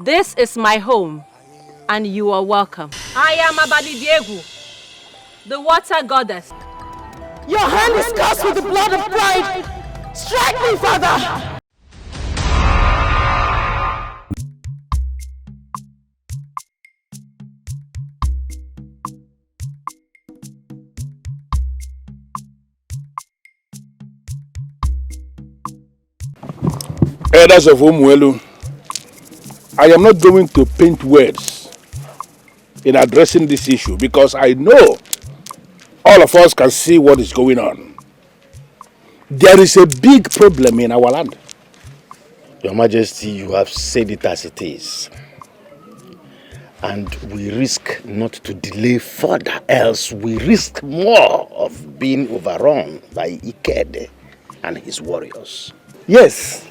This is my home, and you are welcome. I am Abadidiegu, the water goddess. Your hand is cursed with the blood of pride. Strike me, Father! Elders of Umuelu, I am not going to paint words in addressing this issue because I know all of us can see what is going on. There is a big problem in our land. Your Majesty, you have said it as it is. And we risk not to delay further, else we risk more of being overrun by Ikede and his warriors. Yes,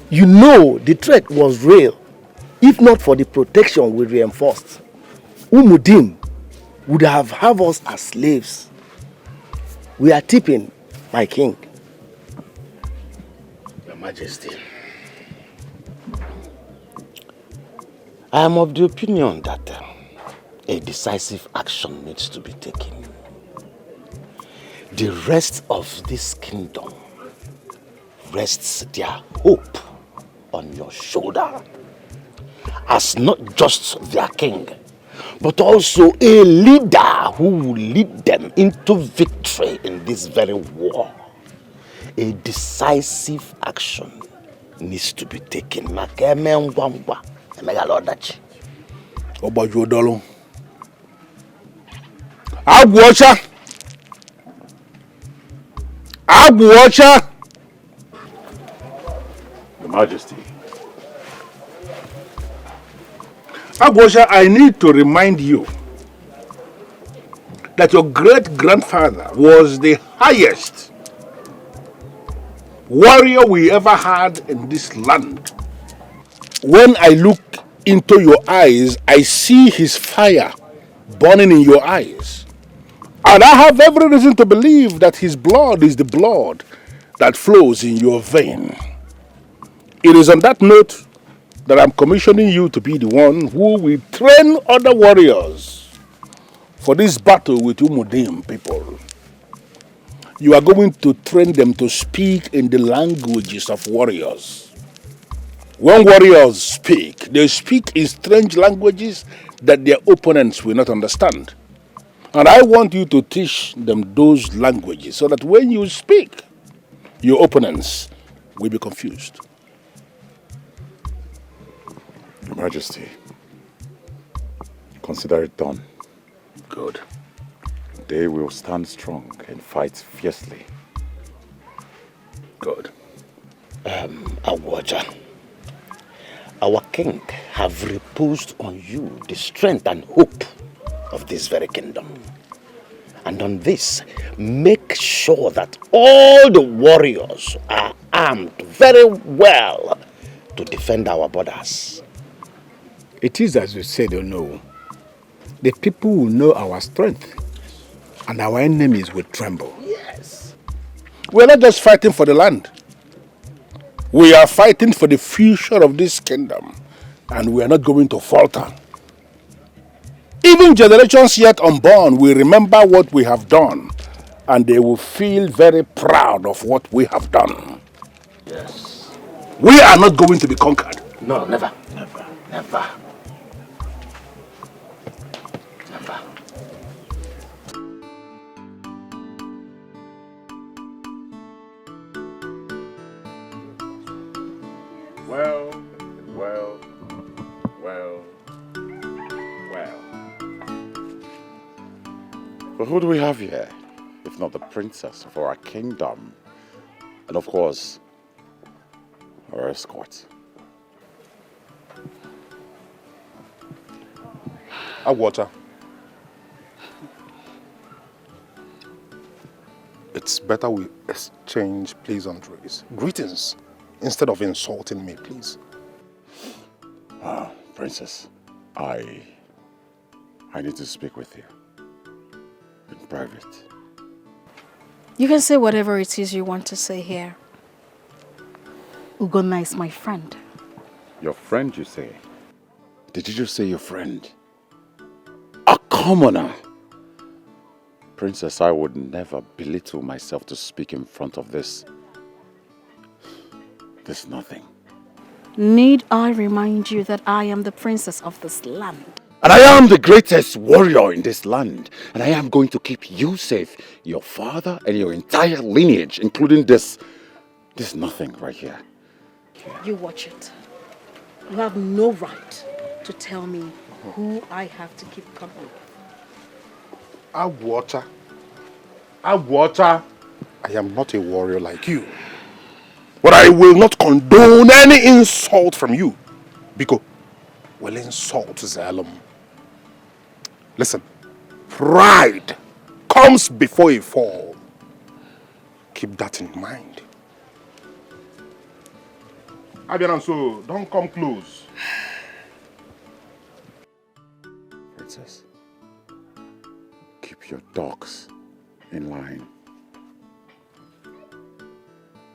you know the threat was real. If not for the protection we reinforced, Umudim would have us as slaves. We are tipping, my king. Your Majesty, I am of the opinion that a decisive action needs to be taken. The rest of this kingdom rests their hope on your shoulder as not just their king, but also a leader who will lead them into victory in this very war. A decisive action needs to be taken. Obajodolo. Agwocha. Agwocha. Your Majesty. Agwocha, I need to remind you that your great-grandfather was the highest warrior we ever had in this land. When I look into your eyes, I see his fire burning in your eyes. And I have every reason to believe that his blood is the blood that flows in your vein. It is on that note that I'm commissioning you to be the one who will train other warriors for this battle with Umudim people. You are going to train them to speak in the languages of warriors. When warriors speak, they speak in strange languages that their opponents will not understand. And I want you to teach them those languages so that when you speak, your opponents will be confused. Your Majesty, consider it done. Good. They will stand strong and fight fiercely. Good. Agwocha, our king have reposed on you the strength and hope of this very kingdom. And on this, make sure that all the warriors are armed very well to defend our borders. It is as you said, no. The people will know our strength, and our enemies will tremble. Yes. We're not just fighting for the land. We are fighting for the future of this kingdom, and we are not going to falter. Even generations yet unborn will remember what we have done, and they will feel very proud of what we have done. Yes. We are not going to be conquered. No, never. Never. Never. Never. Well. But who do we have here, if not the princess of our kingdom? And of course, our escort. Agwocha. It's better we exchange pleasantries. Greetings, instead of insulting me, please. Princess, I need to speak with you. In private. You can say whatever it is you want to say here. Ugonna is my friend. Your friend, you say? Did you just say your friend? A commoner? Princess, I would never belittle myself to speak in front of this nothing. Need I remind you that I am the princess of this land? And I am the greatest warrior in this land. And I am going to keep you safe, your father and your entire lineage, including this nothing right here. You watch it. You have no right to tell me who I have to keep company. Agwacha. I am not a warrior like you. But I will not condone any insult from you. Because, well, insult is Zalum. Listen, pride comes before a fall. Keep that in mind. Abiananso, don't come close. Princess, keep your dogs in line.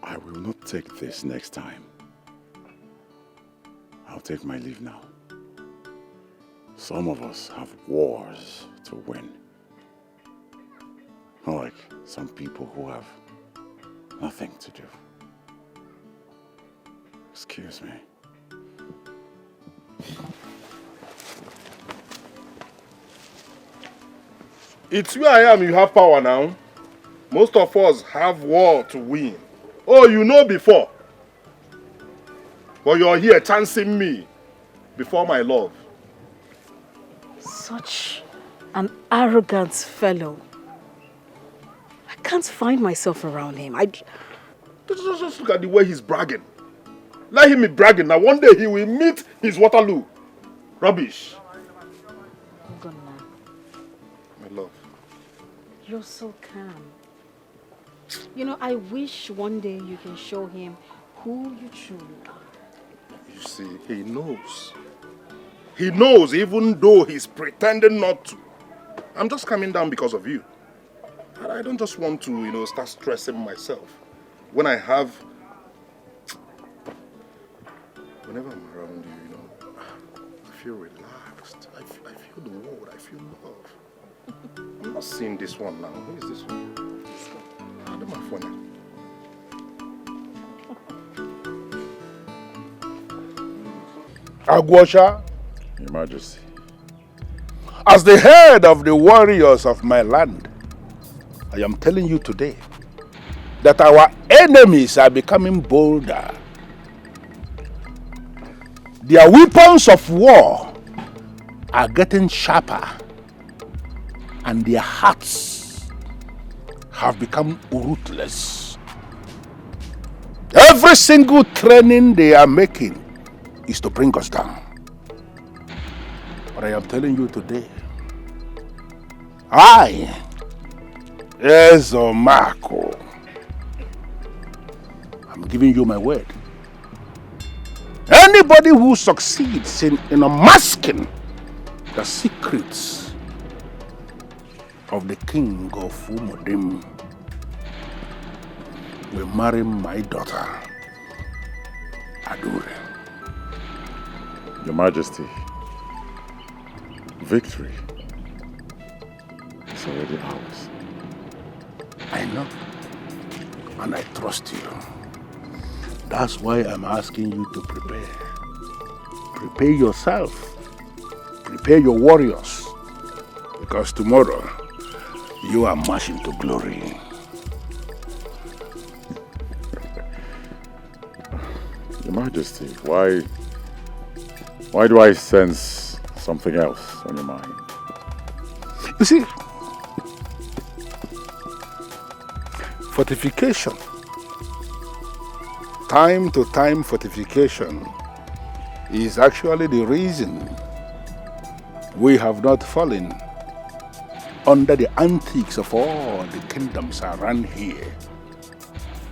I will not take this next time. I'll take my leave now. Some of us have wars to win. Unlike some people who have nothing to do. Excuse me. It's where I am you have power now. Most of us have war to win. Oh, you know before. But you're here chancing me before my love. Such an arrogant fellow. I can't find myself around him. Just look at the way he's bragging. Let him be bragging. Now one day he will meet his Waterloo. Rubbish. My love. You're so calm. You know, I wish one day you can show him who you truly are. You see, he knows. He knows even though he's pretending not to. I'm just coming down because of you. And I don't just want to, start stressing myself. When I have... Whenever I'm around you, I feel relaxed. I feel the world. I feel love. I'm not seeing this one now. Who is this one? I don't have one. Agwasha, Your Majesty. as the head of the warriors of my land, I am telling you today that our enemies are becoming bolder. Their weapons of war are getting sharper, and their hearts have become ruthless. Every single training they are making is to bring us down. But I am telling you today, I, Marco, I'm giving you my word. Anybody who succeeds in unmasking the secrets of the king of Umudim will marry my daughter, Adure. Your Majesty, victory is already ours. I know, and I trust you. That's why I'm asking you to prepare. Prepare yourself. Prepare your warriors. Because tomorrow, you are marching to glory. Your Majesty, why do I sense something else on your mind? You see, fortification, time to time fortification is actually the reason we have not fallen under the antics of all the kingdoms around here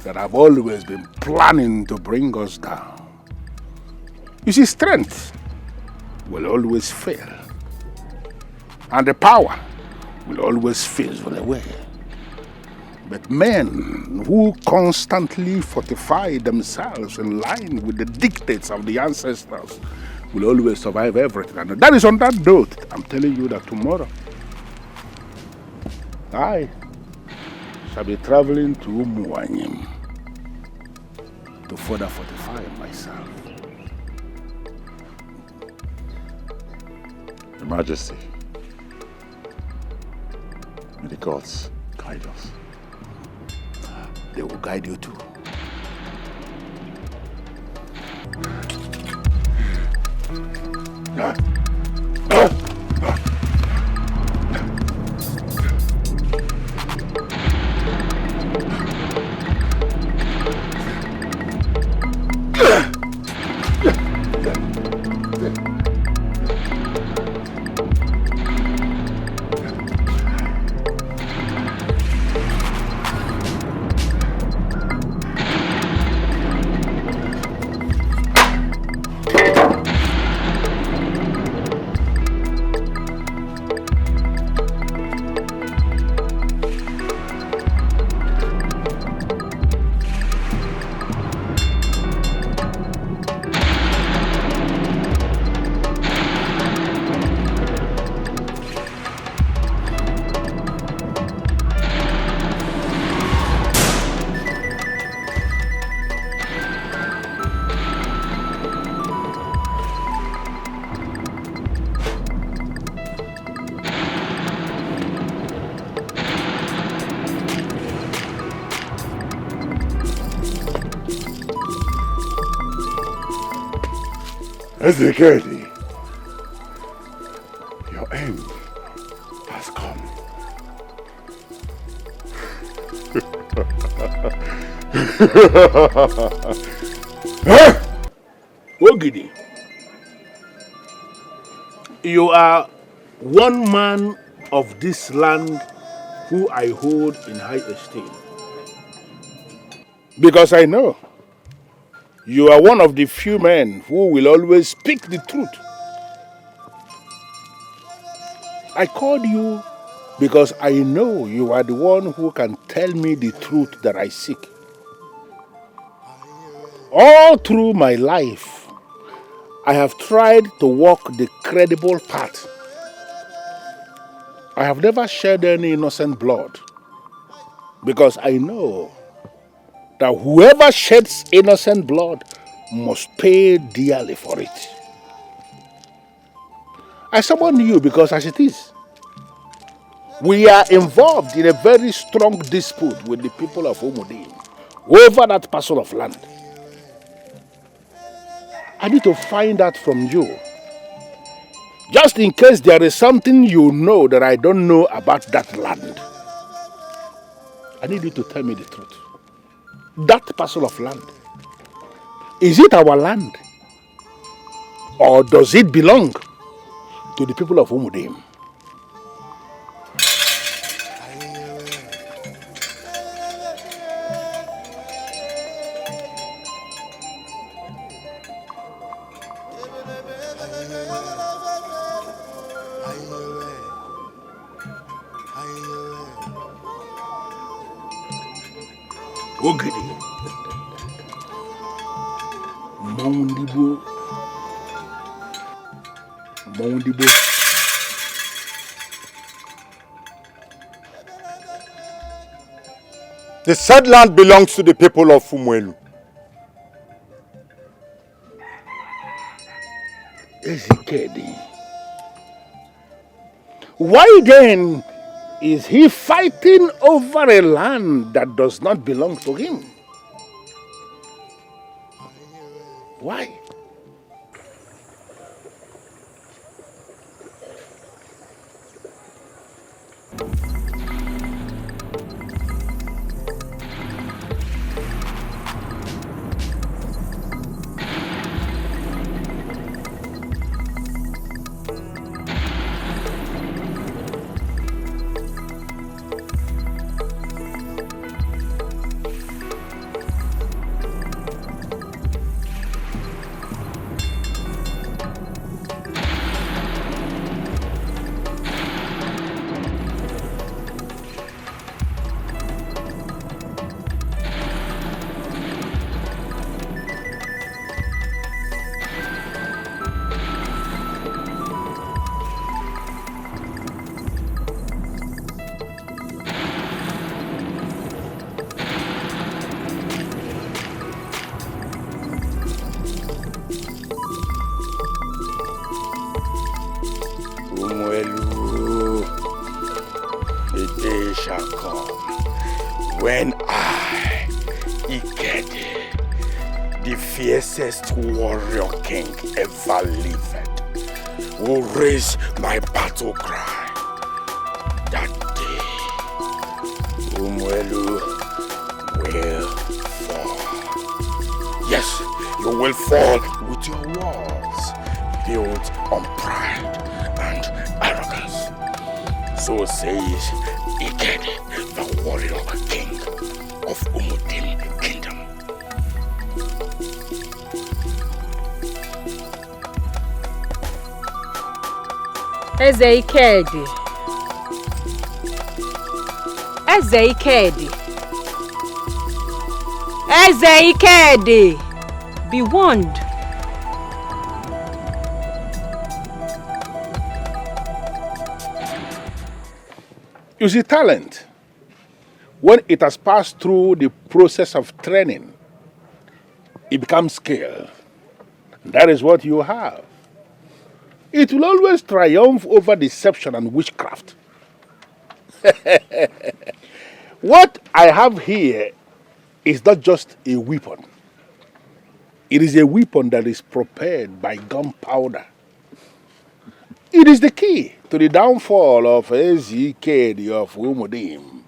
that have always been planning to bring us down. You see, strength will always fail, and the power will always fizzle away. But men who constantly fortify themselves in line with the dictates of the ancestors will always survive everything. And that is on that note, I'm telling you that tomorrow, I shall be traveling to Umuanyim to further fortify myself. Your Majesty, may the gods guide us. They will guide you too. Ezekedi, your end has come. Ogidi, you are one man of this land who I hold in high esteem. Because I know you are one of the few men who will always speak the truth. I called you because I know you are the one who can tell me the truth that I seek. All through my life, I have tried to walk the credible path. I have never shed any innocent blood because I know that whoever sheds innocent blood must pay dearly for it. I summoned you because as it is, we are involved in a very strong dispute with the people of Umudim over that parcel of land. I need to find out from you, just in case there is something you know that I don't know about that land. I need you to tell me the truth. That parcel of land, is it our land? Or does it belong to the people of Umudim? Ogidi. Mondibo. The said land belongs to the people of Umuelu. Ezekedi. Why then is he fighting over a land that does not belong to him? Why? Ikede, the fiercest warrior king ever lived, will raise my battle cry. That day, Umuelu will fall. Yes, you will fall with your walls built on pride and arrogance. So says Ikede, the warrior king of Umudim Kingdom. Eze Ikedi. Eze Ikedi. Eze Ikedi. Be warned. You see, talent, when it has passed through the process of training, it becomes skill. That is what you have. It will always triumph over deception and witchcraft. What I have here is not just a weapon. It is a weapon that is prepared by gunpowder. It is the key to the downfall of Ezekedi of Umudim.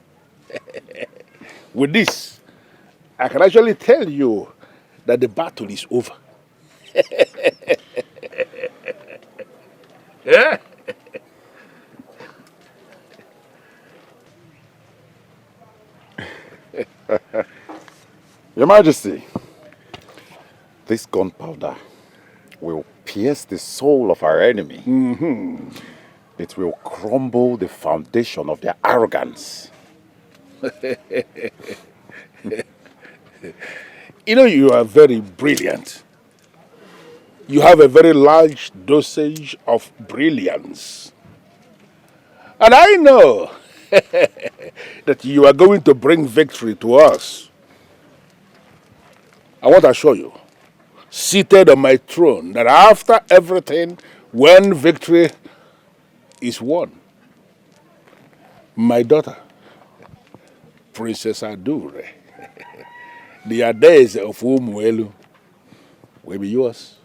With this, I can actually tell you that the battle is over. Yeah. Your Majesty, this gunpowder will pierce the soul of our enemy. It will crumble the foundation of their arrogance. You know, you are very brilliant. You have a very large dosage of brilliance. And I know that you are going to bring victory to us. I want to assure you, seated on my throne, that after everything, when victory is won, my daughter, Princess Adure, the ADAEZE of Umuelu, will be yours.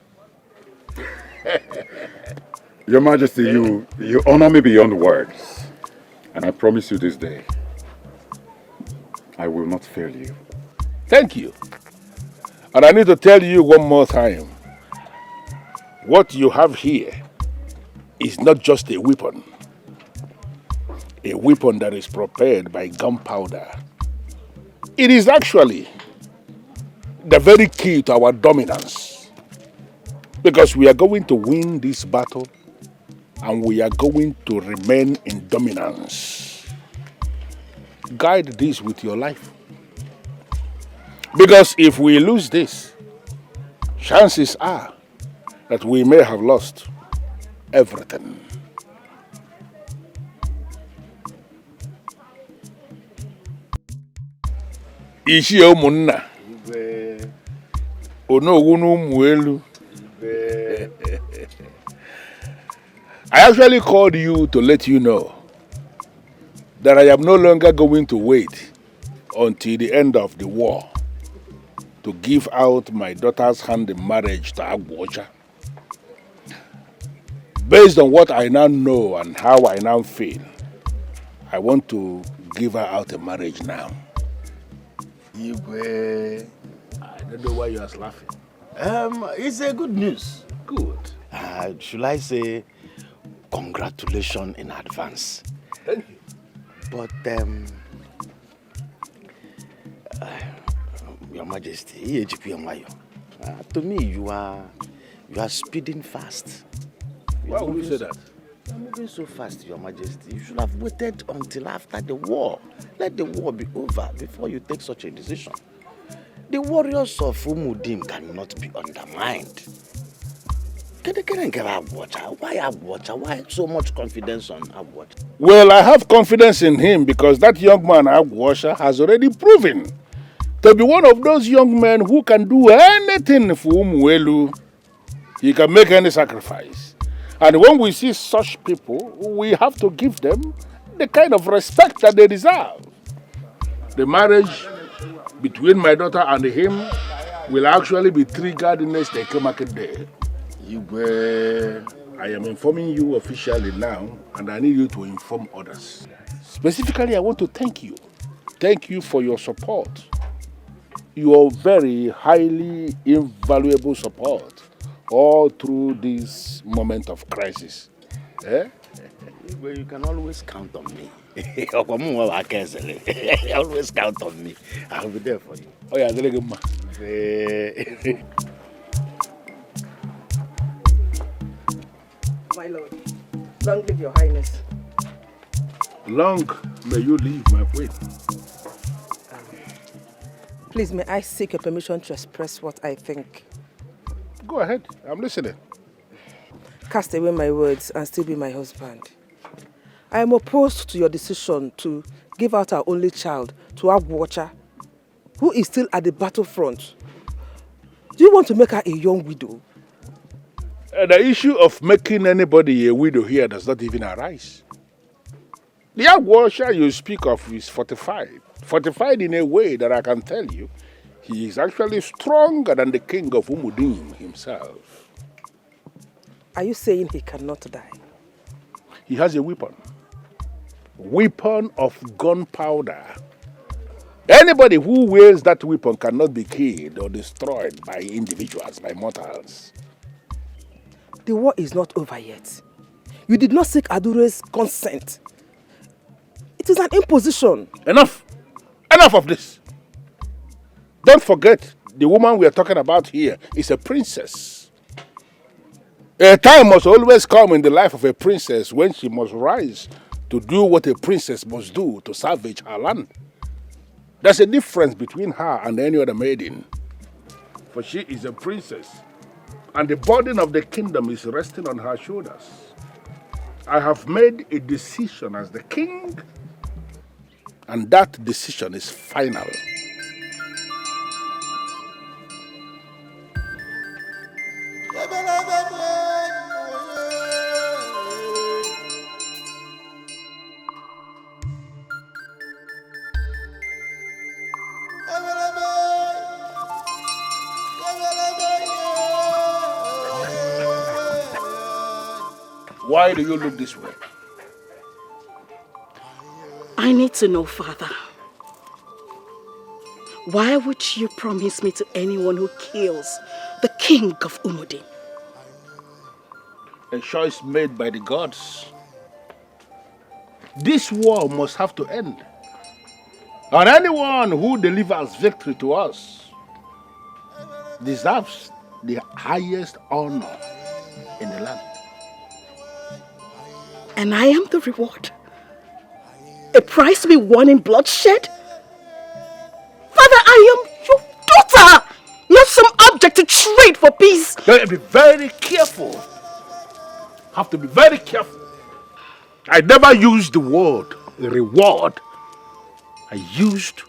Your Majesty, you honor me beyond words. And I promise you this day, I will not fail you. Thank you. And I need to tell you one more time, what you have here is not just a weapon that is prepared by gunpowder. It is actually the very key to our dominance. Because we are going to win this battle and we are going to remain in dominance. Guide this with your life. Because if we lose this, chances are that we may have lost everything. Ishi omunna. Onogunu Umuelu. I actually called you to let you know that I am no longer going to wait until the end of the war to give out my daughter's hand in marriage to Agbocha. Based on what I now know and how I now feel, I want to give her out in marriage now. Igwe, I don't know why you are laughing. it's a good news. Good. Should I say congratulations in advance? Thank you. But Your Majesty, to me you are speeding fast. Why would you say that? You are moving so fast, Your Majesty. You should have waited until after the war. Let the war be over before you take such a decision. The warriors of Umudim cannot be undermined. Why Agbocha? Why so much confidence on Agbocha? Well, I have confidence in him because that young man, Agbocha, has already proven to be one of those young men who can do anything for Umuelu. He can make any sacrifice. And when we see such people, we have to give them the kind of respect that they deserve. The marriage between my daughter and him will actually be triggered next Eke Market Day. I am informing you officially now, and I need you to inform others. Specifically, I want to thank you. Thank you for your support. Your very highly invaluable support all through this moment of crisis. Eh? Well, you can always count on me. Always count on me. I'll be there for you. Oh yeah, very good, man. My lord, long live your highness. Long may you live, my queen. Please, may I seek your permission to express what I think? Go ahead, I'm listening. Cast away my words and still be my husband. I am opposed to your decision to give out our only child to Agwacha, who is still at the battlefront. Do you want to make her a young widow? The issue of making anybody a widow here does not even arise. The Agwacha you speak of is fortified. Fortified in a way that I can tell you, he is actually stronger than the king of Umudim himself. Are you saying he cannot die? He has a weapon. Weapon of gunpowder. Anybody who wields that weapon cannot be killed or destroyed by individuals, by mortals. The war is not over yet. You did not seek Adure's consent. It is an imposition. Enough! Enough of this! Don't forget, the woman we are talking about here is a princess. A time must always come in the life of a princess when she must rise to do what a princess must do to salvage her land. There's a difference between her and any other maiden. For she is a princess, and the burden of the kingdom is resting on her shoulders. I have made a decision as the king, and that decision is final. Why do you look this way? I need to know, Father. Why would you promise me to anyone who kills the king of Umudim? A choice made by the gods. This war must have to end. And anyone who delivers victory to us deserves the highest honor in the land. And I am the reward? A prize to be won in bloodshed? Father, I am your daughter, not some object to trade for peace. You have to be very careful. Have to be very careful. I never used the word reward. I used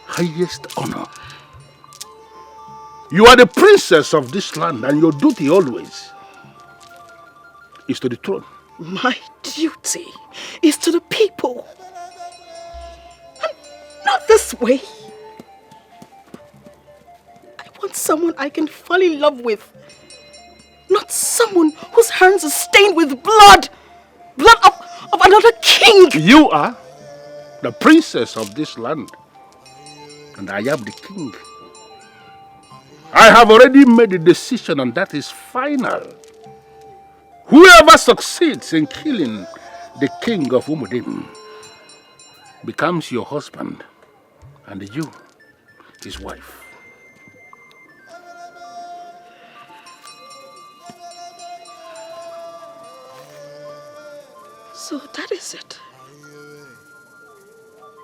highest honor. You are the princess of this land, and your duty always is to the throne. My duty is to the people. And not this way. I want someone I can fall in love with. Not someone whose hands are stained with blood. Blood of another king. You are the princess of this land, and I am the king. I have already made a decision, and that is final. Whoever succeeds in killing the king of Umudim becomes your husband, and you, his wife. So that is it.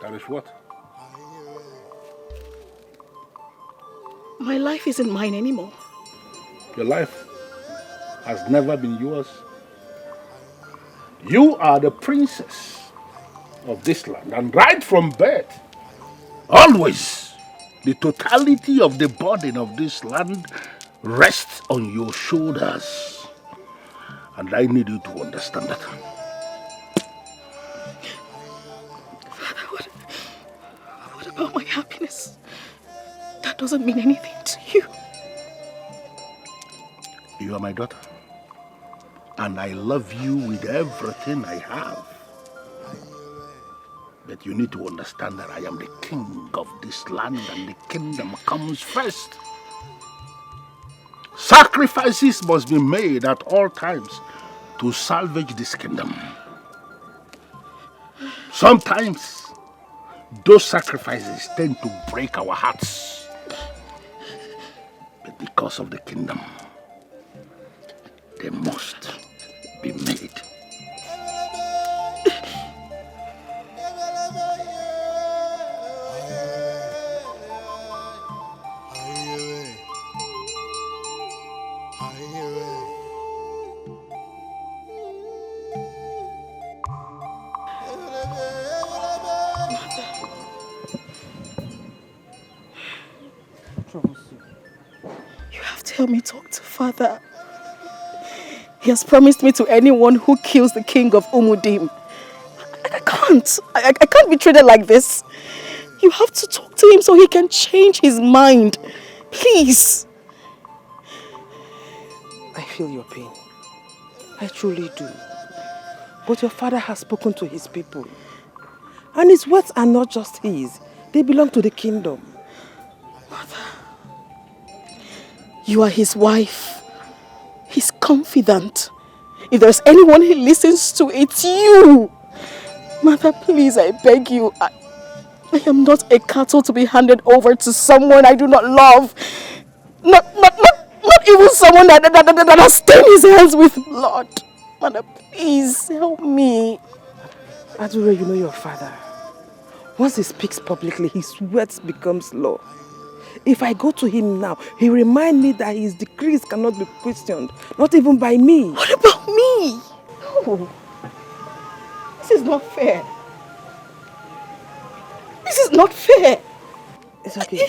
That is what? My life isn't mine anymore. Your life has never been yours. You are the princess of this land, and right from birth, always, the totality of the burden of this land rests on your shoulders. And I need you to understand that. Father, what about my happiness? that doesn't mean anything to you. You are my daughter. And I love you with everything I have. But you need to understand that I am the king of this land and the kingdom comes first. Sacrifices must be made at all times to salvage this kingdom. Sometimes those sacrifices tend to break our hearts. But because of the kingdom, they must be made. You have to help me talk to Father. He has promised me to anyone who kills the king of Umudim. I can't. I can't be treated like this. You have to talk to him so he can change his mind. Please. I feel your pain. I truly do. But your father has spoken to his people. And his words are not just his. They belong to the kingdom. Mother, you are his wife. He's confident. If there's anyone he listens to, it's you. Mother, please, I beg you. I am not a cattle to be handed over to someone I do not love. Not even someone that has stained his hands with blood. Mother, please, help me. Adure, you know your father. Once he speaks publicly, his words becomes law. If I go to him now, he reminds me that his decrees cannot be questioned, not even by me. What about me? No. This is not fair. This is not fair. It's okay.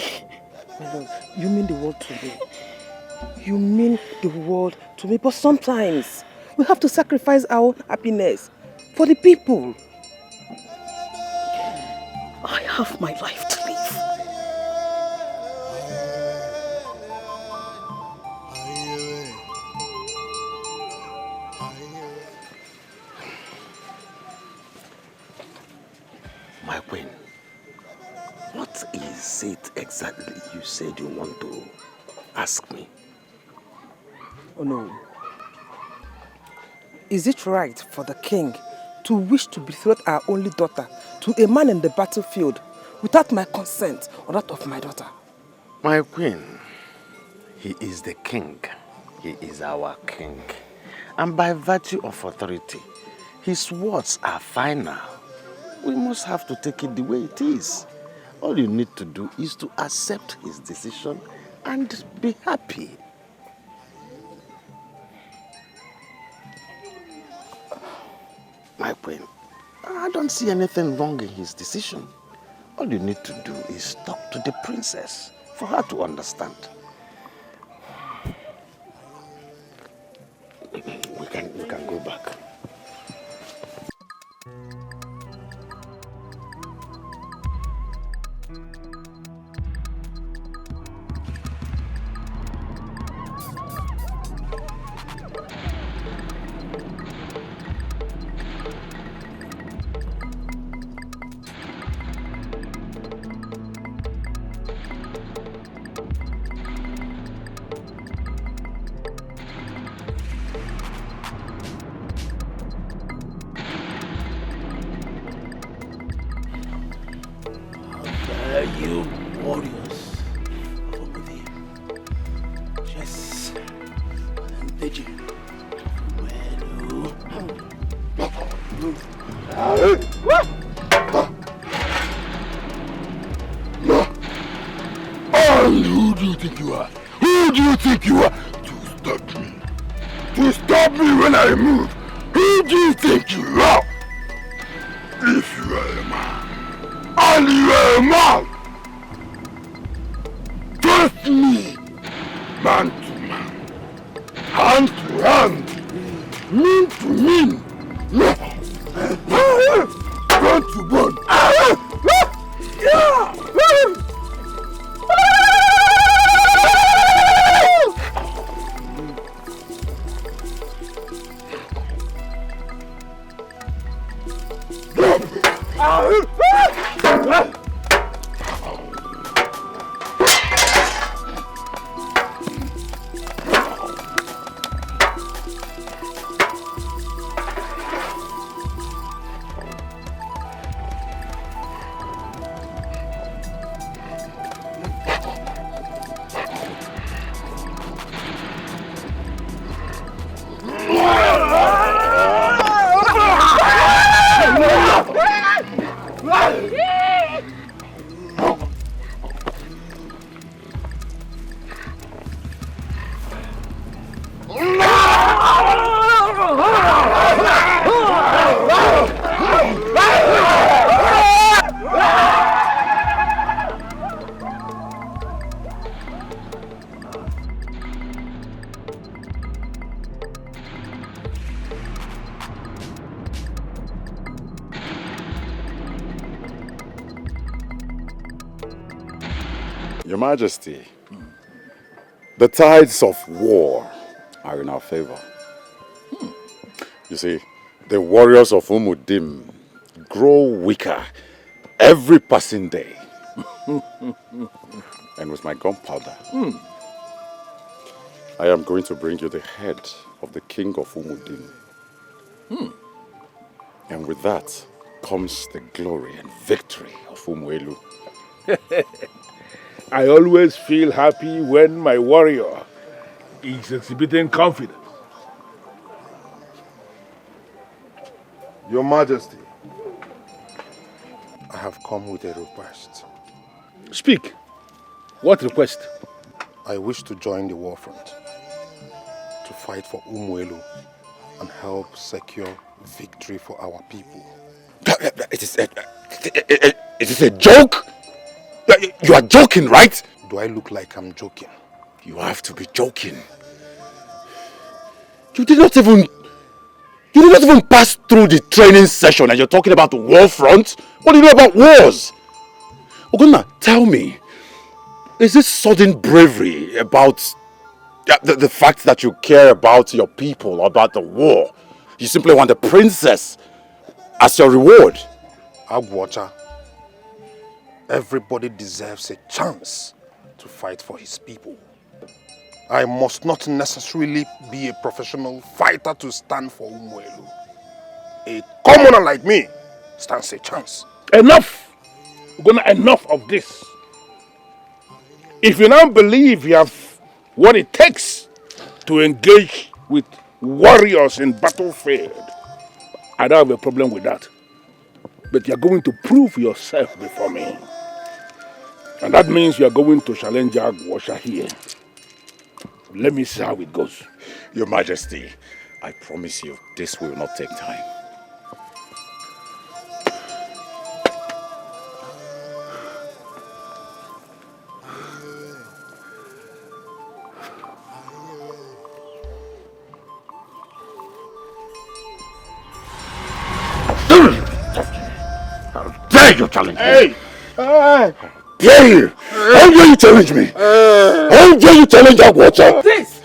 My love, you mean the world to me. You mean the world to me. But sometimes we have to sacrifice our own happiness for the people. I have my life to live. My queen, what is it exactly you said you want to ask me? Oh no. Is it right for the king to wish to betroth our only daughter to a man in the battlefield without my consent or that of my daughter? My queen, he is the king. He is our king. And by virtue of authority, his words are final. We must have to take it the way it is. All you need to do is to accept his decision and be happy. My queen, I don't see anything wrong in his decision. All you need to do is talk to the princess for her to understand. We can go back. You warriors over there, just Ndeji, Who do you think you are? Who do you think you are to stop me? To stop me when I move? Who do you think you are? If you are a man, and you are a man, trust me, man to man, hand to hand, mean to mean, bone to bone. Your Majesty, the tides of war are in our favor. You see, the warriors of Umudim grow weaker every passing day. And with my gunpowder, I am going to bring you the head of the king of Umudim. And with that comes the glory and victory of Umuelu. I always feel happy when my warrior is exhibiting confidence. Your Majesty, I have come with a request. Speak. What request? I wish to join the war front to fight for Umuelu and help secure victory for our people. It is a joke? You are joking, right? Do I look like I'm joking? You have to be joking. You did not even pass through the training session and you're talking about the war front? What do you know about wars? Oguna, tell me, is this sudden bravery about the fact that you care about your people, about the war? You simply want the princess as your reward? Agwacha, everybody deserves a chance to fight for his people. I must not necessarily be a professional fighter to stand for Umuelu. A commoner like me stands a chance. Enough! Enough of this. If you now believe you have what it takes to engage with warriors in battlefield, I don't have a problem with that. But you're going to prove yourself before me. And that means you're going to challenge Agwasha here. Let me see how it goes. Your Majesty, I promise you, this will not take time. How dare you challenge me? Hey! How dare you? How dare you challenge me? How dare you challenge our water? This!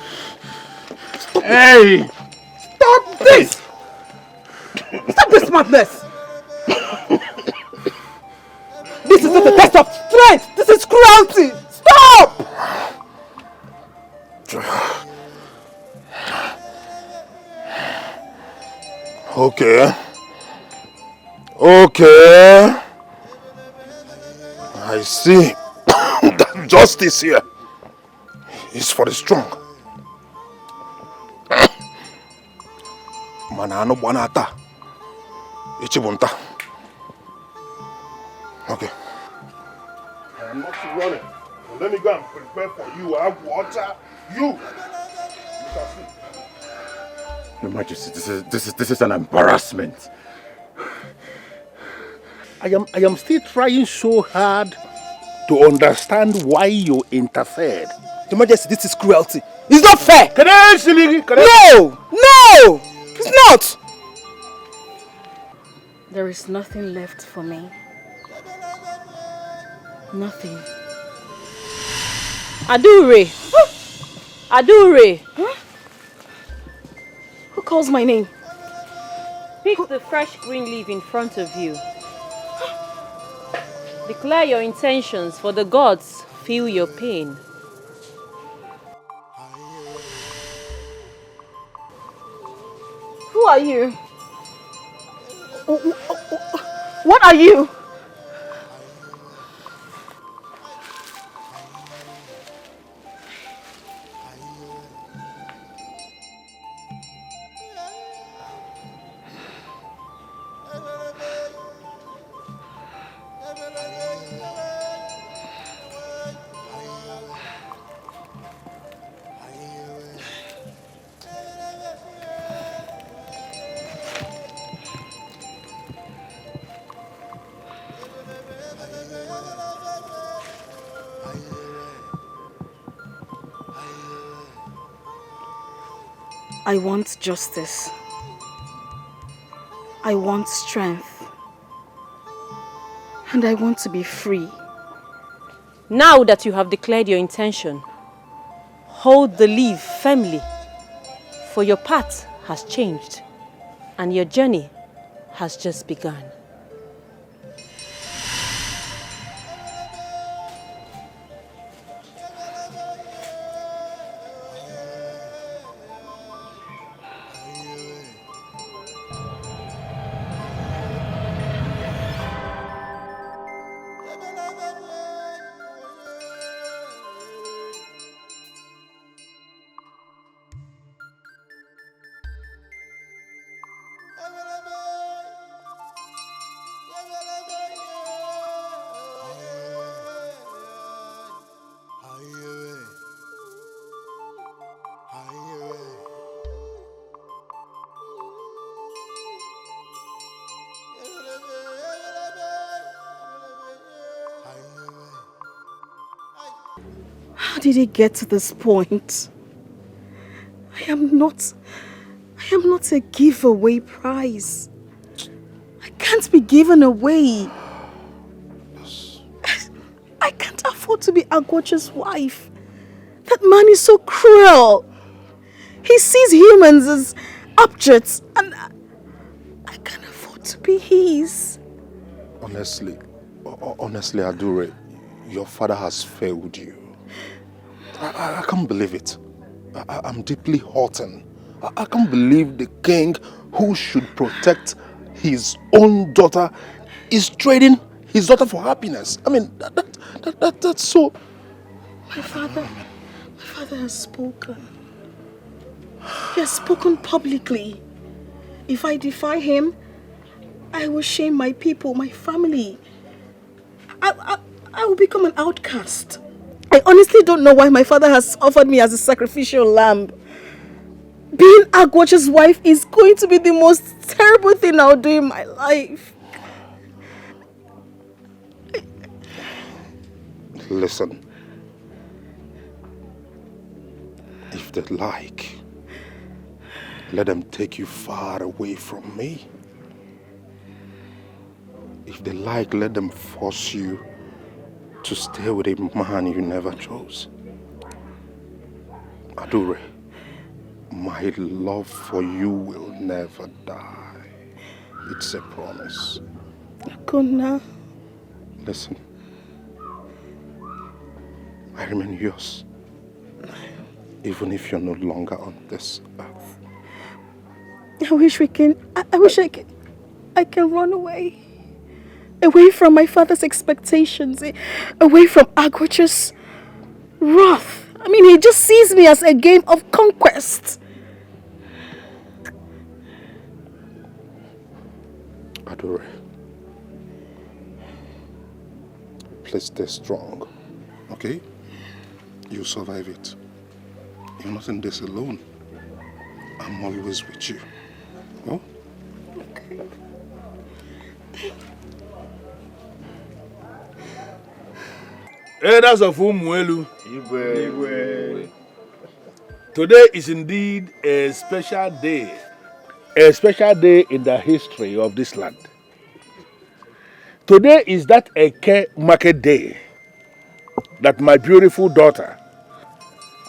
Hey! Stop this! Stop this madness! This is not the test of strength! This is cruelty! Stop! Okay. Okay. I see that justice here is for the strong. Manano Banata. Ichibunta. Okay. I am not running. Let me go and prepare for you. I have water. You. Your Majesty, this is an embarrassment. I am still trying so hard to understand why you interfered. Your Majesty, this is cruelty. It's not fair! No! No! It's not! There is nothing left for me. Nothing. Adure! Adure! Huh? Who calls my name? Pick the fresh green leaf in front of you. Declare your intentions, for the gods feel your pain. Who are you? What are you? I want justice. I want strength. And I want to be free. Now that you have declared your intention, hold the leaf firmly, for your path has changed and your journey has just begun. How did it get to this point? I am not a giveaway prize. I can't be given away. I can't afford to be Agwocha's wife. That man is so cruel. He sees humans as objects, and I can't afford to be his. Honestly, Adure, your father has failed you. I can't believe it. I'm deeply hurting. I can't believe the king who should protect his own daughter is trading his daughter for happiness. I mean, that's so... My father has spoken. He has spoken publicly. If I defy him, I will shame my people, my family. I will become an outcast. I honestly don't know why my father has offered me as a sacrificial lamb. Being Agwocha's wife is going to be the most terrible thing I'll do in my life. Listen. If they like, let them take you far away from me. If they like, let them force you to stay with a man you never chose. Adure, my love for you will never die. It's a promise. Gonna. Listen. I remain yours. Even if you're no longer on this earth. I wish I can run away. Away from my father's expectations, away from Agwocha's wrath. I mean, he just sees me as a game of conquest. Adore, please stay strong, okay? You'll survive it. You're not in this alone. I'm always with you. Oh? Okay. Elders of Umuelu, today is indeed a special day in the history of this land. Today is that Eke market day that my beautiful daughter,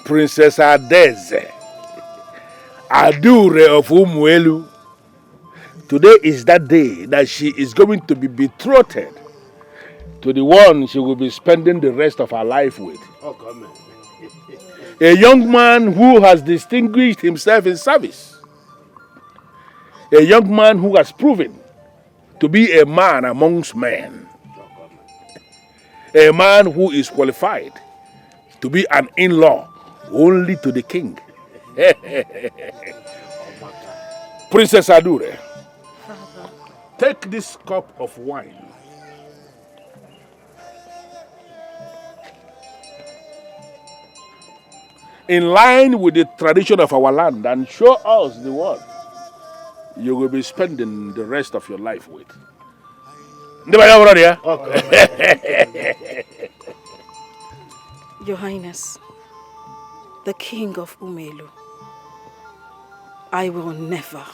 Princess ADAEZE, Adure of Umuelu, today is that day that she is going to be betrothed to the one she will be spending the rest of her life with. Oh, come on. A young man who has distinguished himself in service. A young man who has proven to be a man amongst men. A man who is qualified to be an in-law only to the king. Princess Adure, take this cup of wine. In line with the tradition of our land, and show us the one you will be spending the rest of your life with. Your Highness, the King of Umuelu, I will never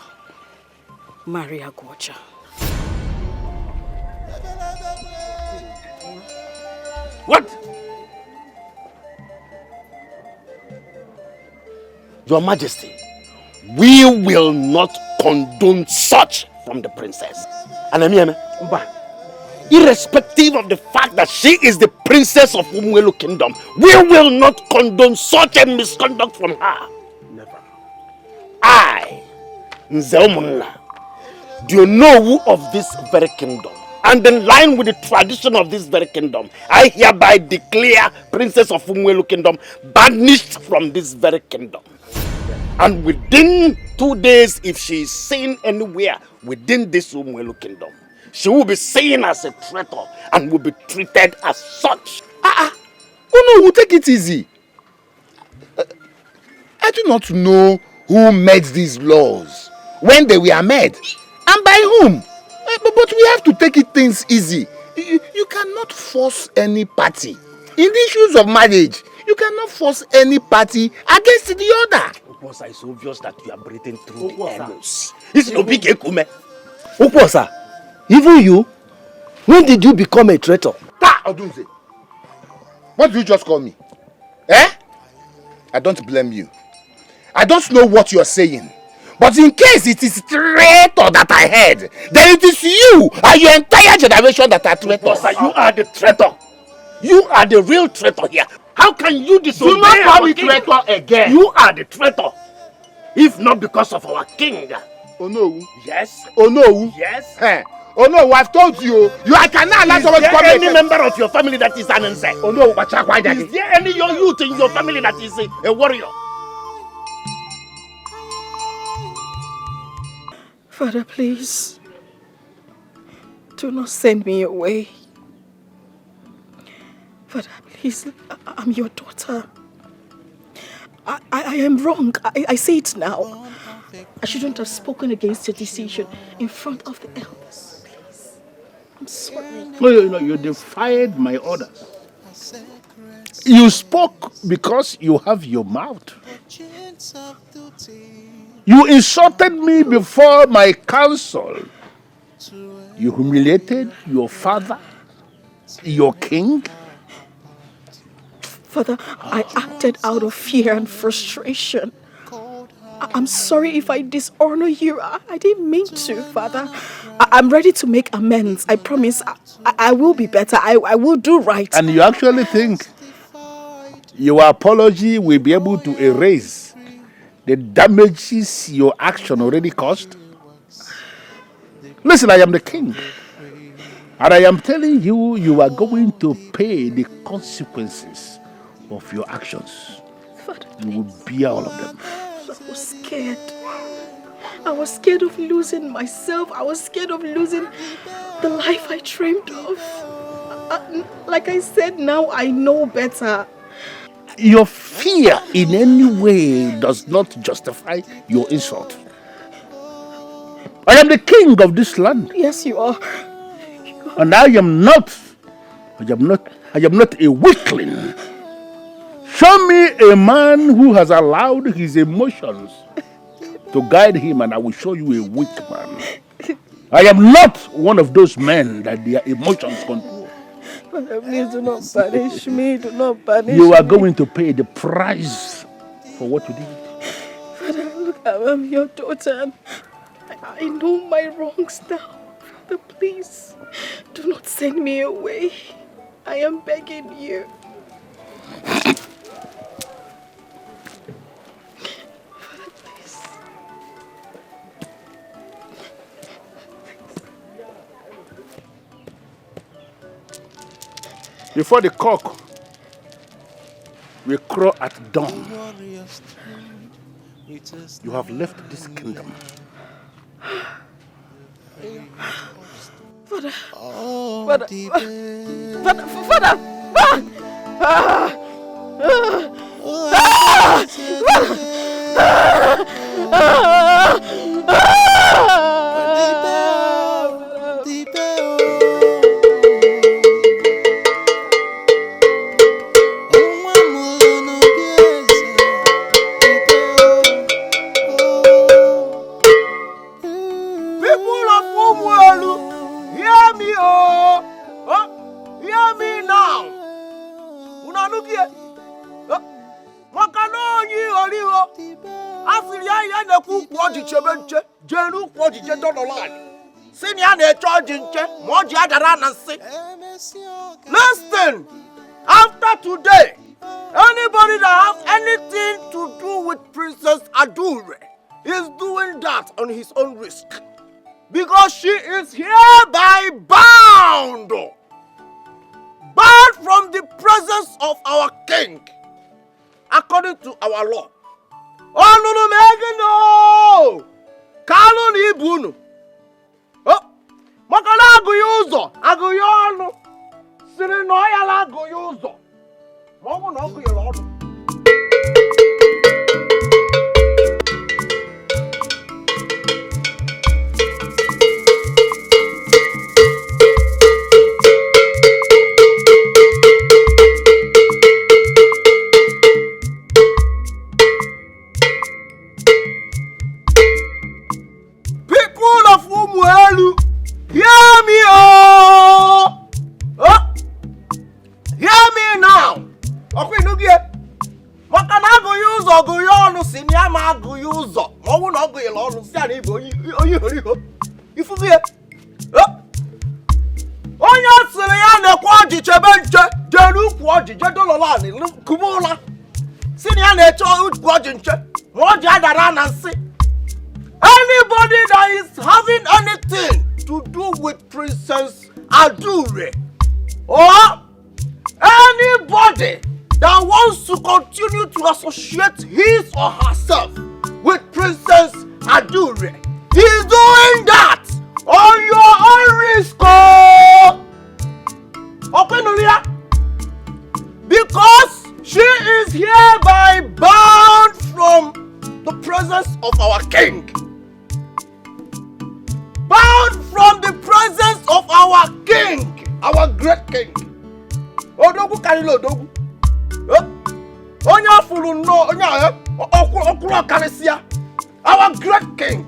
marry Agwocha. What? Your Majesty, we will not condone such from the princess. And irrespective of the fact that she is the princess of Umuelu Kingdom, we will not condone such a misconduct from her. Never. I, Nzeomunna, do you know who of this very kingdom? And in line with the tradition of this very kingdom, I hereby declare Princess of Umuelu Kingdom banished from this very kingdom. And within 2 days, if she is seen anywhere within this Umuelu Kingdom, she will be seen as a traitor and will be treated as such. Oh no, we'll take it easy. I do not know who made these laws, when they were made, and by whom. But we have to take things easy. You cannot force any party. In the issues of marriage, you cannot force any party against the other. Ukwosa, it's obvious that you are breathing through the airways. It's no big ekume. Ukwosa, even you? When did you become a traitor? Odunze, what did you just call me? I don't blame you. I don't know what you are saying. But in case it is traitor that I heard, then it is you and your entire generation that are traitors. You are the traitor. You are the real traitor here. How can you disobey? Do not call me traitor again. You are the traitor. If not because of our king. Oh no. Yes. Oh no. Yes. Oh no, I've told you. I cannot allow someone to come any member of your family that is an answer? Oh no, is there any youth in your family that is a warrior? Father, please, do not send me away. Father, please, I'm your daughter. I am wrong. I say it now. I shouldn't have spoken against your decision in front of the elders. Please, I'm sorry. No, you defied my orders. You spoke because you have your mouth. You insulted me before my council. You humiliated your father, your king. Father, I acted out of fear and frustration. I'm sorry if I dishonor you. I didn't mean to, Father. I'm ready to make amends. I promise. I will be better. I will do right. And you actually think your apology will be able to erase the damages your action already caused? Listen, I am the king. And I am telling you, you are going to pay the consequences of your actions. Father, you will bear all of them. I was scared. I was scared of losing myself. I was scared of losing the life I dreamed of. Like I said, now I know better. Your fear in any way does not justify your insult. I am the king of this land. Yes, you are. And I am not a weakling. Show me a man who has allowed his emotions to guide him, and I will show you a weak man. I am not one of those men that their emotions control. Father, please do not punish me. Do not punish me. You are going to pay the price for what you did. Father, look, I'm your daughter, and I know my wrongs now. Father, please, do not send me away. I am begging you. Before the cock will crow at dawn, you have left this kingdom. Father, Father, Father, After ya na ku kwodi chebenche, jenu kwodi je dollar. Senior na charginche, moji adara na se. Listen, after today, anybody that has anything to do with Princess Adure is doing that on his own risk. Because she is hereby bound. Bound from the presence of our king. According to our law. Oh, no, Kalo ni ibunu. Oh, makala aguyuzo, aguyonu. Siri no yala aguyuzo. Momo no aguyolo. Hear me, oh! Hear me now! Okay, no get. What can I go use or go on? Sinyama go use or won't not go along. Sandy, if you get. Oh, yes, Siliana Quaji Chabencha, Janu Quaji, Jadolani, Kumula. Siniana Chow Quajincha, what Jadaran and say. Anybody that is having anything to do with Princess Adure, or anybody that wants to continue to associate his or herself with Princess Adure, is doing that on your own risk. Okay, Nulia? Because she is hereby bound from the presence of our king. Bound from the presence of our king, our great king. Odogu Kalilo Odogu. Onya fulu no, onya okuro Kalesia, our great king.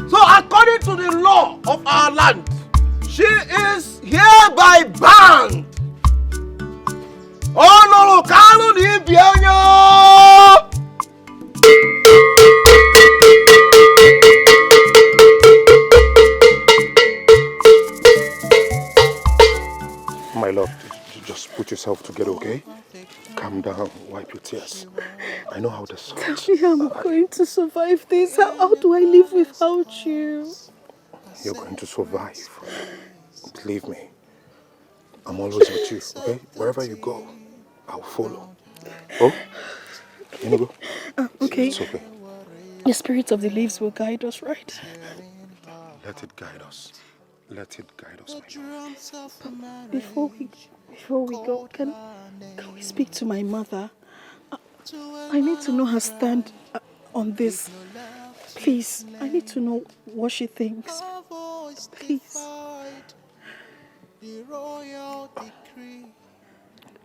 So according to the law of our land, she is hereby bound. Oh no, Kalu ni bienyo. My love, just put yourself together, okay? Calm down, wipe your tears. I know how this sounds. Tell me how I'm going to survive this. How do I live without you? You're going to survive. Believe me. I'm always with you, okay? Wherever you go, I'll follow. Oh? You know, go? Okay. It's okay. The spirit of the leaves will guide us, right? Let it guide us. Let it guide us, my love. Before we go, can we speak to my mother? I need to know her stand on this. Please, I need to know what she thinks. Please.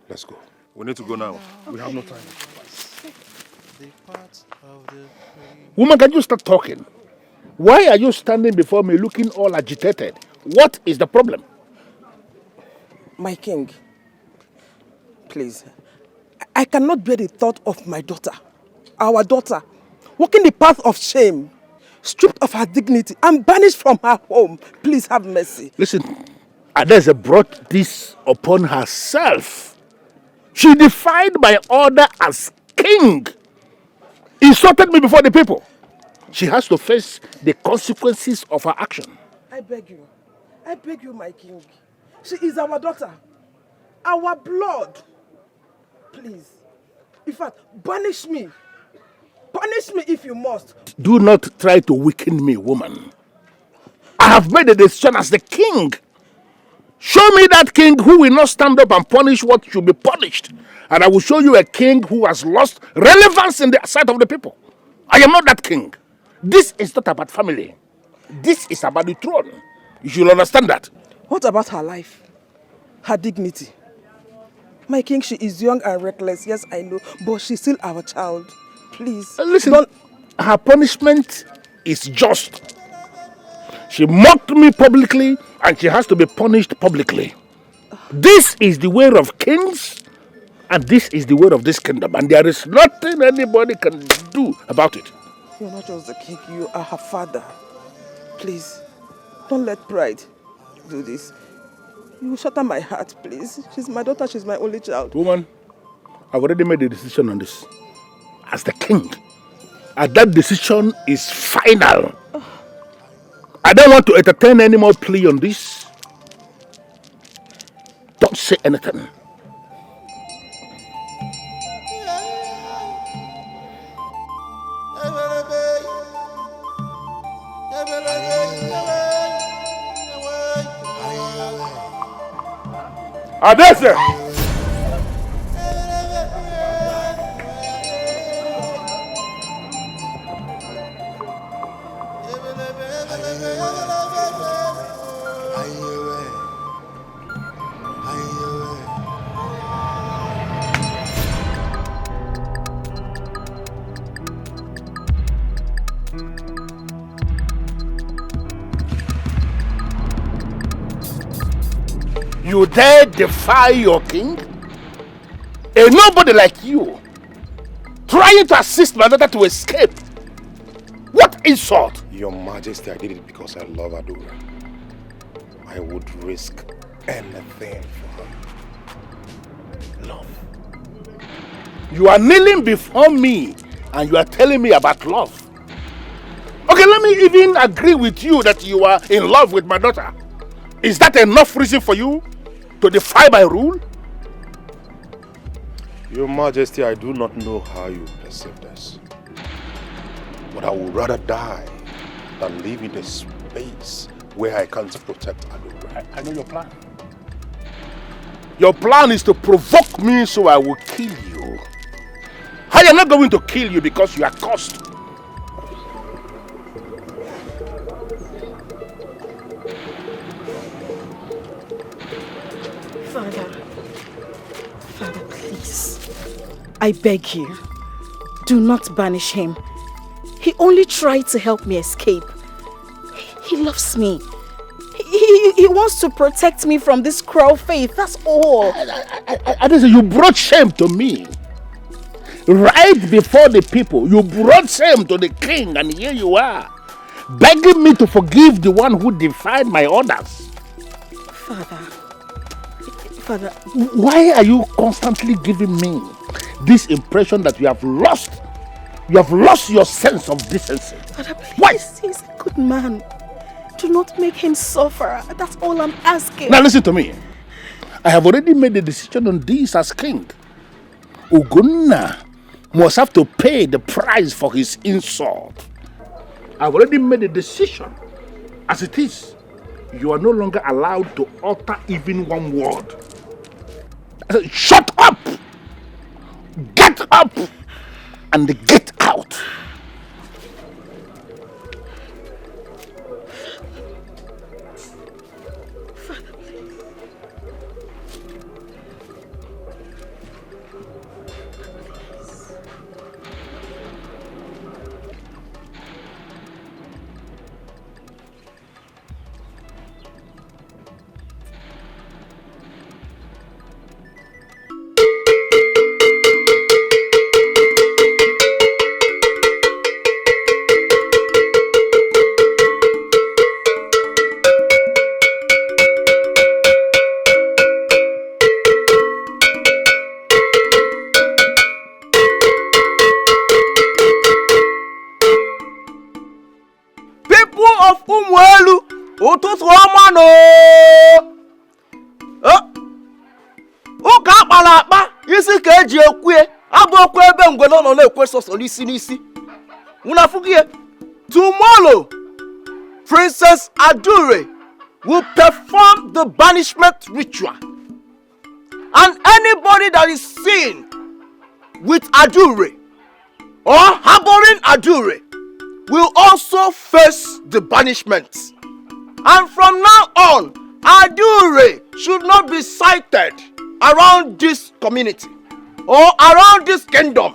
Let's go. We need to go now. We have no time. Woman, can you start talking? Why are you standing before me looking all agitated? What is the problem? My king, please, I cannot bear the thought of my daughter, our daughter, walking the path of shame, stripped of her dignity and banished from her home. Please have mercy. Listen, ADAEZE brought this upon herself. She defied my order as king, insulted me before the people. She has to face the consequences of her action. I beg you, my king. She is our daughter, our blood. Please, in fact, banish me. Punish me if you must. Do not try to weaken me, woman. I have made a decision as the king. Show me that king who will not stand up and punish what should be punished. And I will show you a king who has lost relevance in the sight of the people. I am not that king. This is not about family. This is about the throne. You should understand that. What about her life? Her dignity? My king, she is young and reckless, yes I know, but she's still our child. Please, listen, her punishment is just. She mocked me publicly and she has to be punished publicly. This is the way of kings And this is the word of this kingdom, and there is nothing anybody can do about it. You're not just the king, you are her father. Please, don't let pride do this. You will shatter my heart, please. She's my daughter, she's my only child. Woman, I've already made a decision on this. As the king. And that decision is final. I don't want to entertain any more plea on this. Don't say anything. ADAEZE! You dare defy your king? A nobody like you, trying to assist my daughter to escape. What insult! Your Majesty, I did it because I love Adora. I would risk anything for her. Love. You are kneeling before me and you are telling me about love. Okay, let me even agree with you that you are in love with my daughter. Is that enough reason for you to defy my rule? Your Majesty, I do not know how you perceive this, but I would rather die than live in a space where I can't protect Adora. I know your plan. Your plan is to provoke me so I will kill you. I am not going to kill you because you are cursed. Father, please. I beg you, do not banish him. He only tried to help me escape. He loves me. He wants to protect me from this cruel fate, that's all. ADAEZE, you brought shame to me. Right before the people, you brought shame to the king, and here you are, begging me to forgive the one who defied my orders. Father, why are you constantly giving me this impression that you have lost your sense of decency? Father, please, why? He's a good man. Do not make him suffer. That's all I'm asking. Now listen to me. I have already made a decision on this as king. Ugonna must have to pay the price for his insult. I've already made a decision. As it is, you are no longer allowed to utter even one word. I said, shut up! Get up! And get out! ụtụtụ ọma no ụka akpara akpa isi ka eji ekwe abụ okwu ebe ngwele nọ na-ekwe sọsọ n'isi unafugie. Tomorrow Princess Adure will perform the banishment ritual, and anybody that is seen with Adure or harboring Adure will also face the banishment. And from now on, Adure should not be sighted around this community or around this kingdom.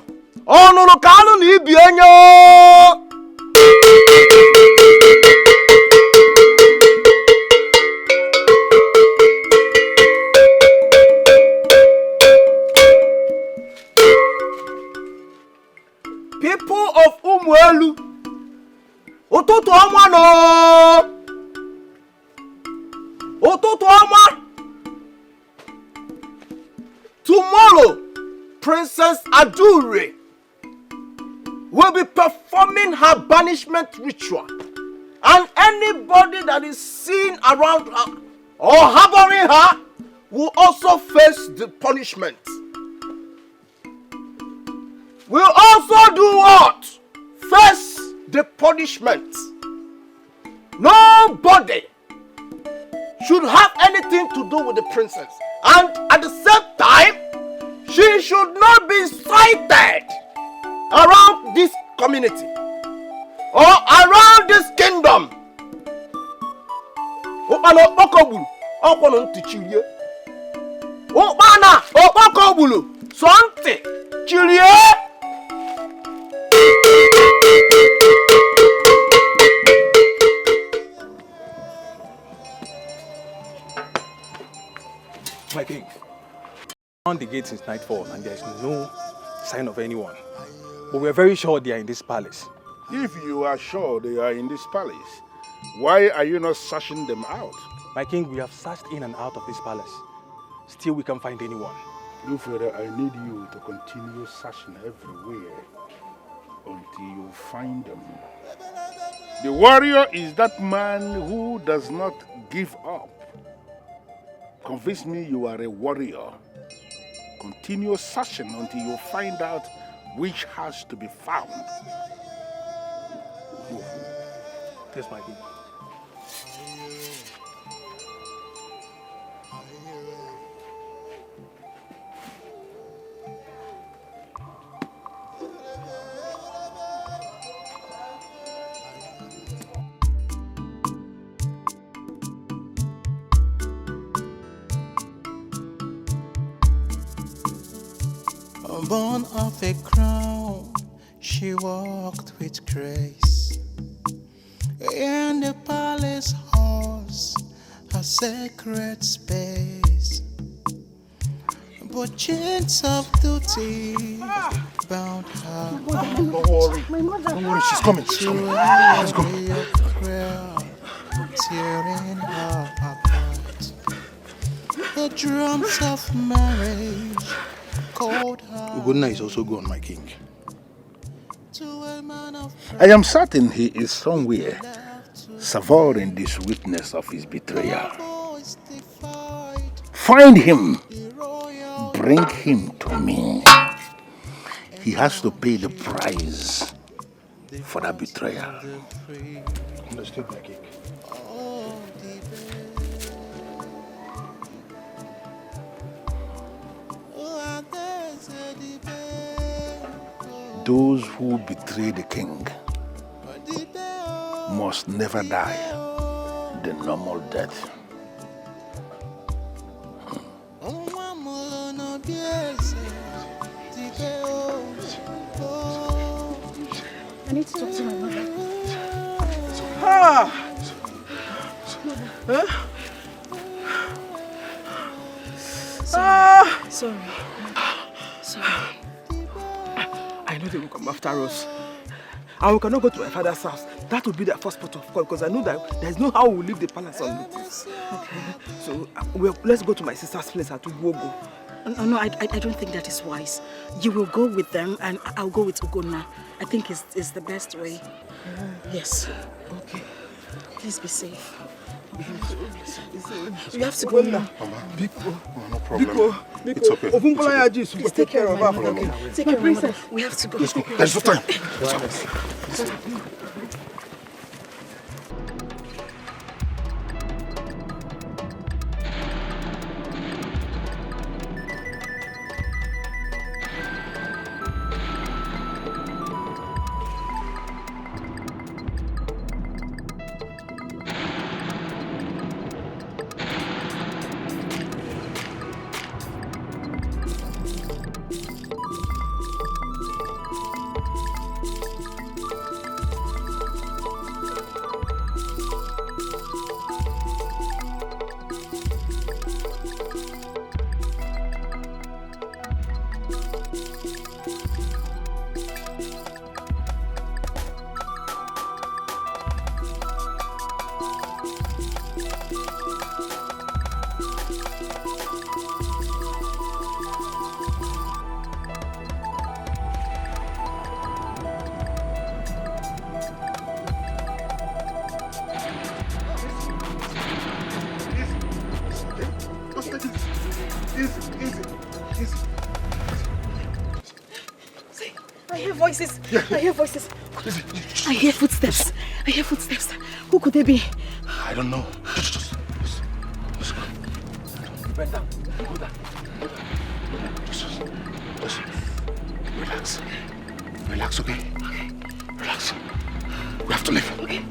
people of Umuelu, Ototo Oma no! Ototo Oma! Tomorrow, Princess Adure will be performing her banishment ritual, and anybody that is seen around her or harboring her will also face the punishment. Will also do what? Face the punishment. Nobody should have anything to do with the princess, and at the same time, she should not be sighted around this community or around this kingdom. Opana okobulu, okono ntichirie. Opana okobulu, sonte chirie. My king, on the gate since nightfall and there is no sign of anyone. But we are very sure they are in this palace. If you are sure they are in this palace, why are you not searching them out? My king, we have searched in and out of this palace. Still, we can't find anyone. Look, Father, I need you to continue searching everywhere until you find them. The warrior is that man who does not give up. Convince me you are a warrior. Continue searching until you find out which has to be found. Yes, my king. Born of a crown, she walked with grace. In the palace halls, a sacred space. But chains of duty bound her. Don't worry. Don't worry, she's coming. She's coming. Let's go. Tearing her apart. The drums of marriage. UGEZU is also gone, my king. I am certain he is somewhere, savoring the sweetness of his betrayal. Find him, bring him to me. He has to pay the price for that betrayal. Understood, my king. Those who betray the king must never die the normal death. I need to talk to my mother. Sorry. I know they will come after us. And we cannot go to my father's house. That will be their first port of call because I know that there is no how we will leave the palace on notice. Okay. So let's go to my sister's place at UGEZU. No, I don't think that is wise. You will go with them and I'll go with UGEZU. I think it's the best way. Yes. Okay. Please be safe. You have to go now. Mama, no problem. It's okay. Please take care of her. Okay. Take care of her. We have to go. Let's go. There's no time. I hear voices. I hear voices. I hear footsteps. I hear footsteps. Who could they be? I don't know. Just Bend down. Do that. Just relax. Relax, okay? Relax. We have to leave. Okay.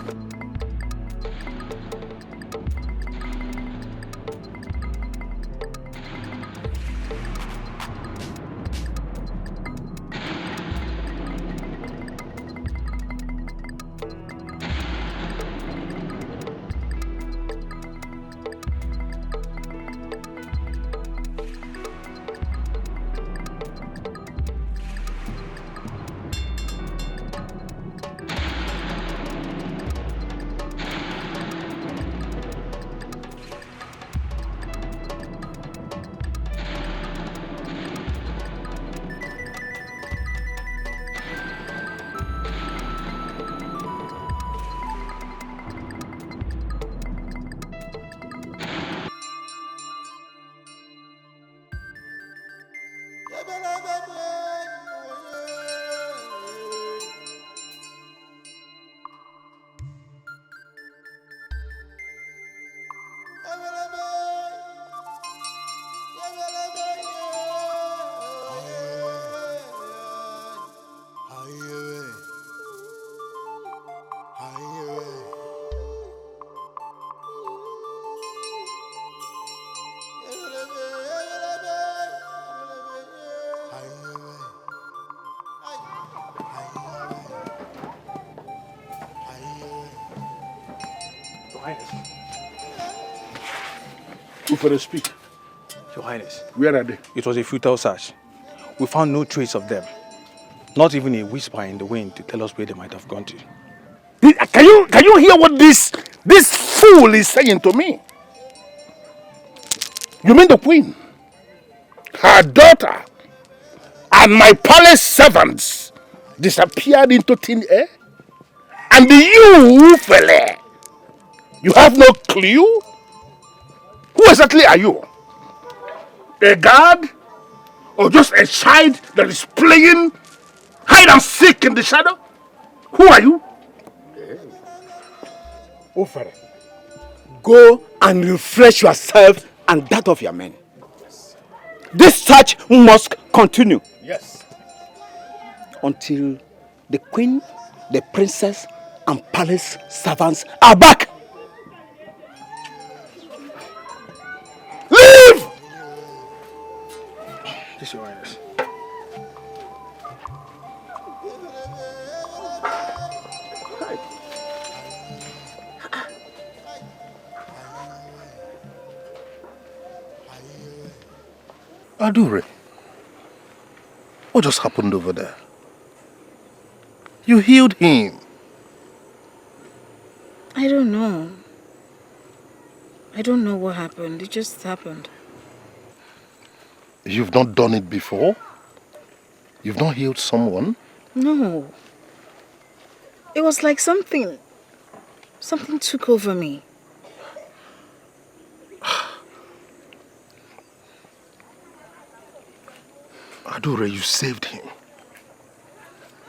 Who for the speak? Your Highness. Where are they? It was a futile search. We found no trace of them. Not even a whisper in the wind to tell us where they might have gone to. Can you hear what this fool is saying to me? You mean the queen? Her daughter and my palace servants disappeared into thin air? And you, fella, you have no clue? Who exactly are you? A guard? Or just a child that is playing hide and seek in the shadow? Who are you? Ofere, go and refresh yourself and that of your men. This search must continue. Yes. Until the queen, the princess, and palace servants are back. Leave! This is your Highness. Adure, what just happened over there? You healed him. I don't know. I don't know what happened. It just happened. You've not done it before? You've not healed someone? No. It was like something took over me. Adure, you saved him.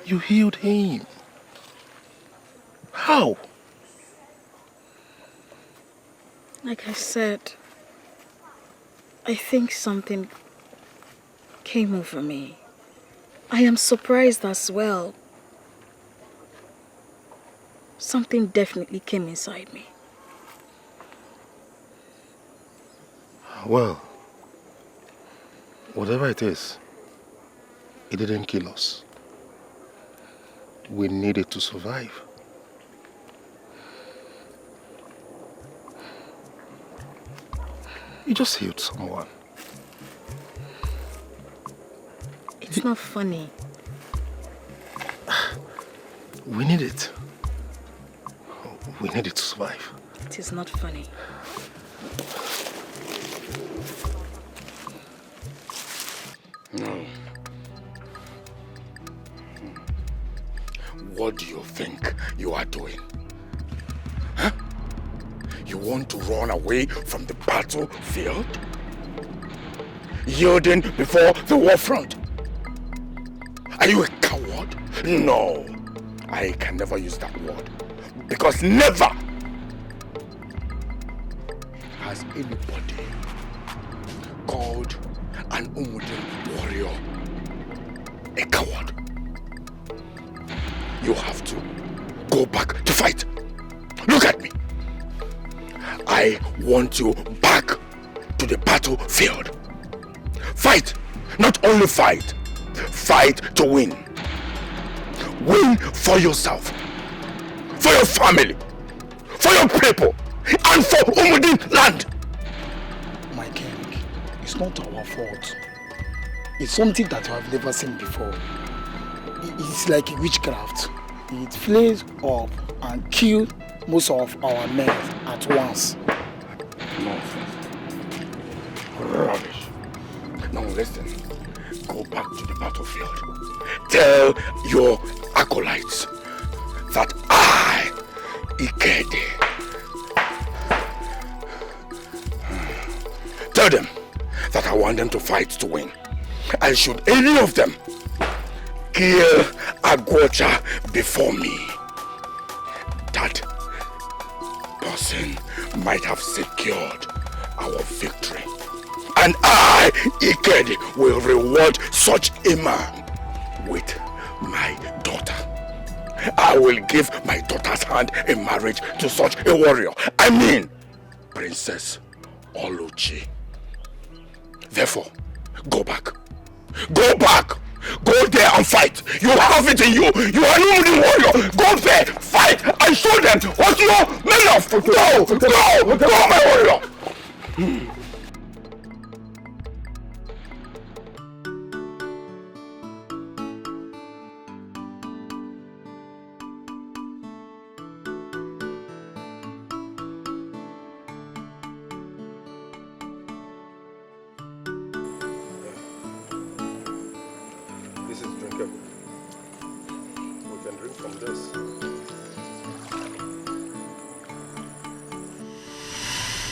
You healed him. How? Like I said, I think something came over me. I am surprised as well. Something definitely came inside me. Well, whatever it is, it didn't kill us. We needed to survive. You just healed someone. It's not funny. We need it. We need it to survive. It is not funny. No. What do you think you are doing? Huh? You want to run away from the battlefield? Yielding before the war front? Are you a coward? No, I can never use that word. Because never has anybody called an Umudim warrior a coward. You have to go back to fight. Look at me. I want you back to the battlefield. Fight. Not only fight. Fight to win. Win for yourself. For your family. For your people. And for Umudin land. My king, it's not our fault. It's something that you have never seen before. It's like a witchcraft. It flares up and kills most of our men at once. Nonsense. Rubbish. Now listen. Go back to the battlefield. Tell your acolytes that I, Ikede, tell them that I want them to fight to win. And should any of them kill Agwocha before me, that person might have secured our victory. And I, Ikedi, will reward such a man with my daughter. I will give my daughter's hand in marriage to such a warrior. I mean, Princess Oluchi. Therefore, go back. Go back! Go there and fight! You have it in you! You are an only warrior! Go there! Fight! And show them what you are made of! Go! Go, my warrior!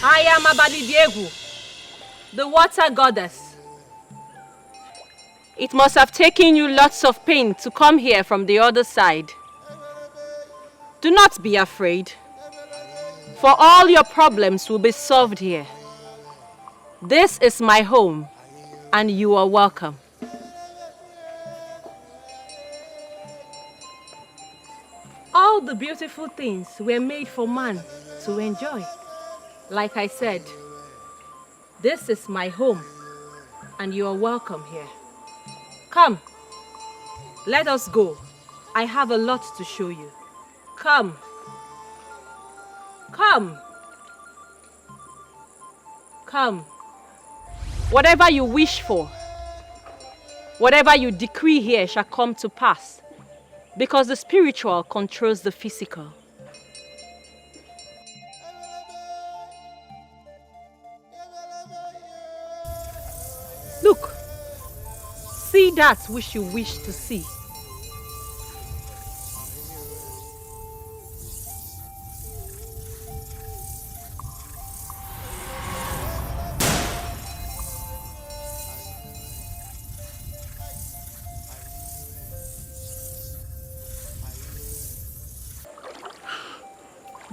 I am Abadidiegu, the water goddess. It must have taken you lots of pain to come here from the other side. Do not be afraid, for all your problems will be solved here. This is my home, and you are welcome. All the beautiful things were made for man to enjoy. Like I said, this is my home, and you are welcome here. Come, let us go. I have a lot to show you. Come. Come. Come. Whatever you wish for, whatever you decree here shall come to pass, because the spiritual controls the physical. Look, see that which you wish to see.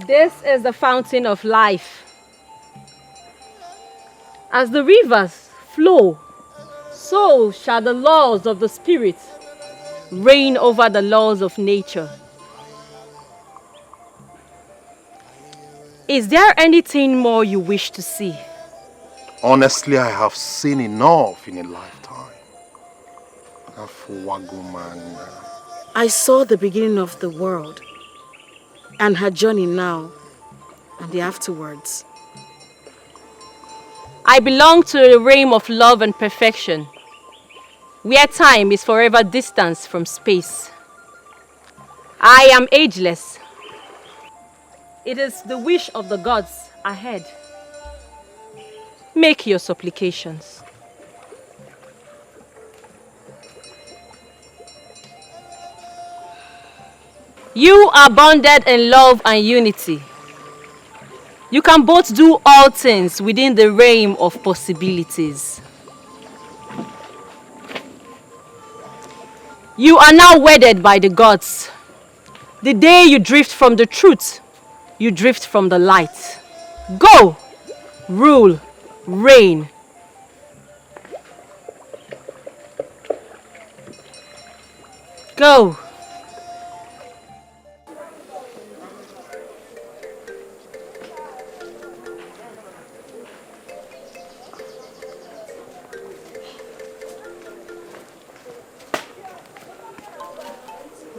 This is the fountain of life. As the rivers flow, so shall the laws of the Spirit reign over the laws of nature. Is there anything more you wish to see? Honestly, I have seen enough in a lifetime. I saw the beginning of the world and her journey now and the afterwards. I belong to the realm of love and perfection, where time is forever distance from space. I am ageless. It is the wish of the gods ahead. Make your supplications. You are bonded in love and unity. You can both do all things within the realm of possibilities. You are now wedded by the gods. The day you drift from the truth, you drift from the light. Go! Rule, reign. Go!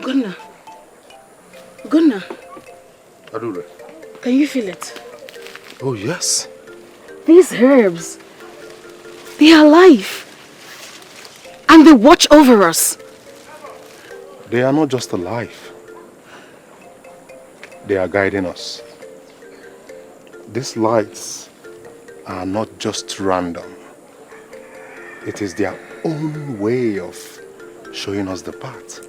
Gunnar. Gunnar. Adure. Can you feel it? Oh, yes. These herbs, they are alive. And they watch over us. They are not just alive. They are guiding us. These lights are not just random. It is their own way of showing us the path.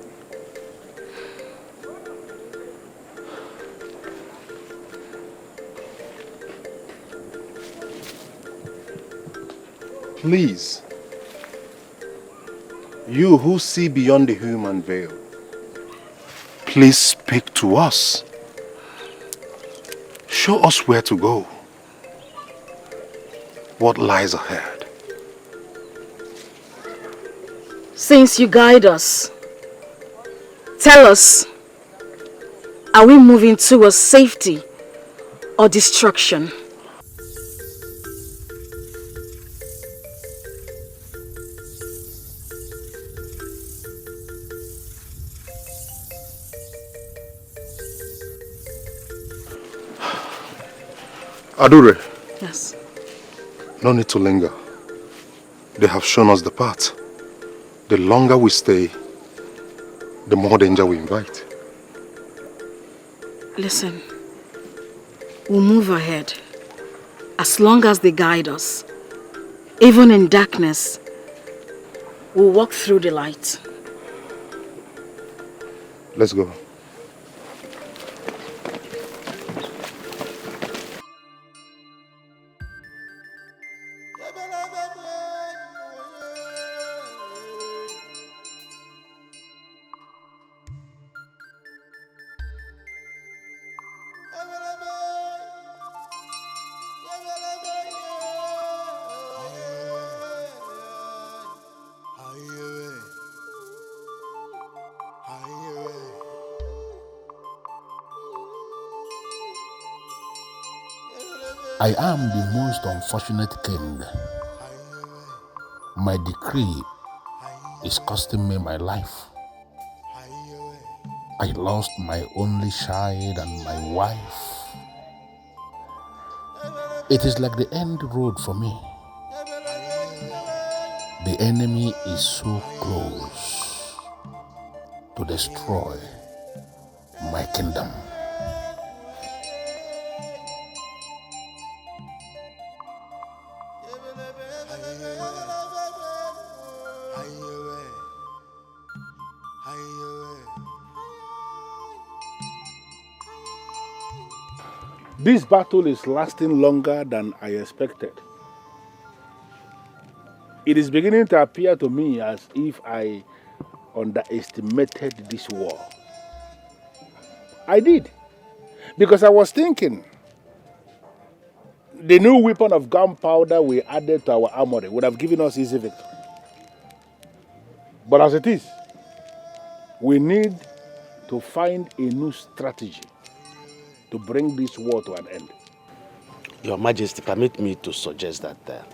Please, you who see beyond the human veil, please speak to us. Show us where to go. What lies ahead? Since you guide us, tell us, are we moving towards safety or destruction? Adure. Yes. No need to linger. They have shown us the path. The longer we stay, the more danger we invite. Listen, we'll move ahead as long as they guide us. Even in darkness, we'll walk through the light. Let's go. I am the most unfortunate king. My decree is costing me my life. I lost my only child and my wife. It is like the end road for me. The enemy is so close to destroy my kingdom. This battle is lasting longer than I expected. It is beginning to appear to me as if I underestimated this war. I did, because I was thinking the new weapon of gunpowder we added to our armory would have given us easy victory. But as it is, we need to find a new strategy to bring this war to an end. Your Majesty, permit me to suggest that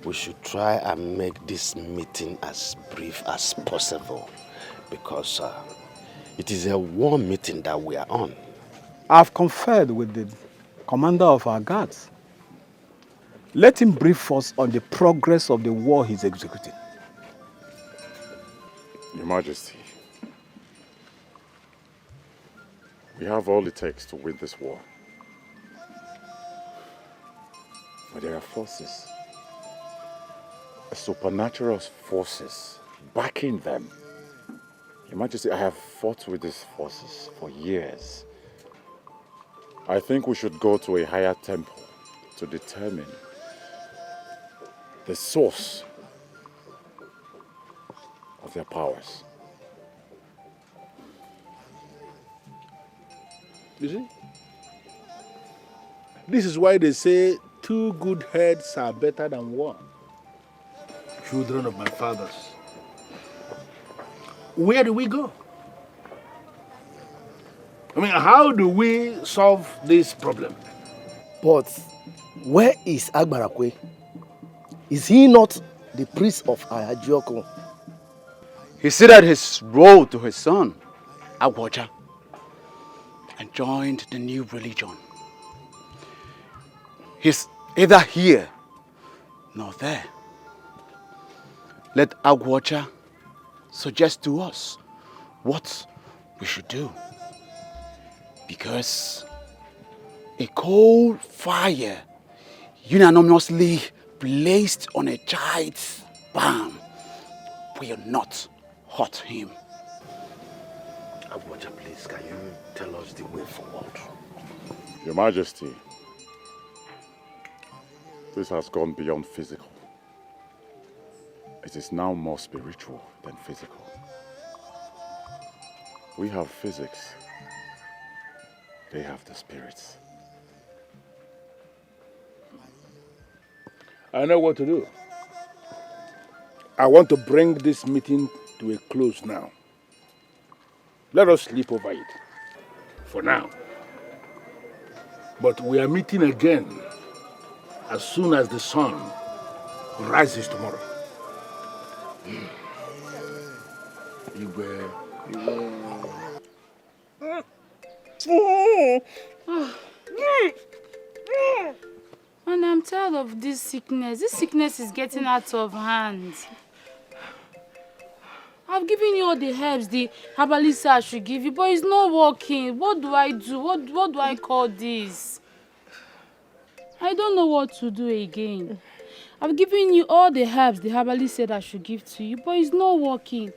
we should try and make this meeting as brief as possible, because it is a war meeting that we are on. I've conferred with the commander of our guards. Let him brief us on the progress of the war he's executing. Your Majesty, we have all it takes to win this war. But there are forces, supernatural forces, backing them. Your Majesty, I have fought with these forces for years. I think we should go to a higher temple to determine the source of their powers. You see? This is why they say 2 good heads are better than 1. Children of my fathers. Where do we go? I mean, how do we solve this problem? But where is Agbarakwe? Is he not the priest of Ayajioko? He ceded his role to his son, Agwoja, and joined the new religion. He's either here nor there. Let Agwoja suggest to us what we should do. Because a coal fire unanimously placed on a child's palm will not hurt him. Agwoja, please, can you tell us the way forward? Your Majesty, this has gone beyond physical. It is now more spiritual than physical. We have physics. They have the spirits. I know what to do. I want to bring this meeting to a close now. Let us sleep over it. For now. But we are meeting again as soon as the sun rises tomorrow. And I'm tired of this sickness. This sickness is getting out of hand. I've given you all the herbs the herbalist I should give you, but it's not working. What do I do? What do I call this? I don't know what to do again. I've given you all the herbs the herbalist said I should give to you, but it's not working.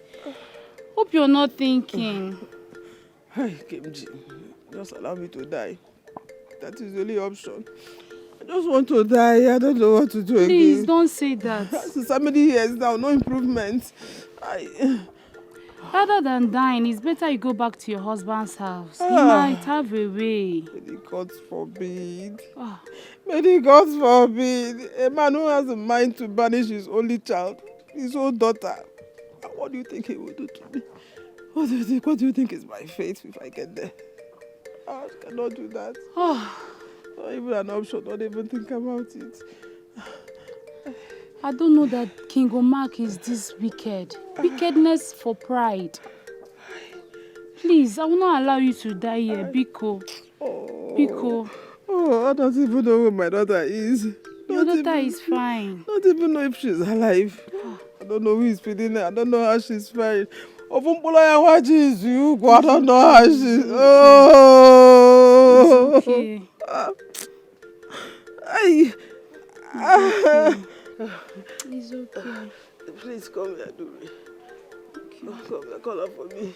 Hope you're not thinking. Hey, Kimji, just allow me to die. That is the only option. I just want to die. I don't know what to do again. Please, don't say that. Since so many years now, no improvement. Rather than dying, it's better you go back to your husband's house. He might have a way. May the gods forbid. May the gods forbid. A man who has a mind to banish his only child, his own daughter. What do you think he will do to me? What do you think? What do you think is my fate if I get there? I cannot do that. Not even an option. Don't even think about it. I don't know that King Omak is this wicked. Wickedness for pride. Please, I will not allow you to die here, Biko. Biko. Oh, I don't even know where my daughter is. Your daughter is fine. Don't even know if she's alive. I don't know who is feeding her. I don't know how she's fine. I don't know how she's... Oh! It's okay. It's okay. Please come here, Duri. Come here, call her for me.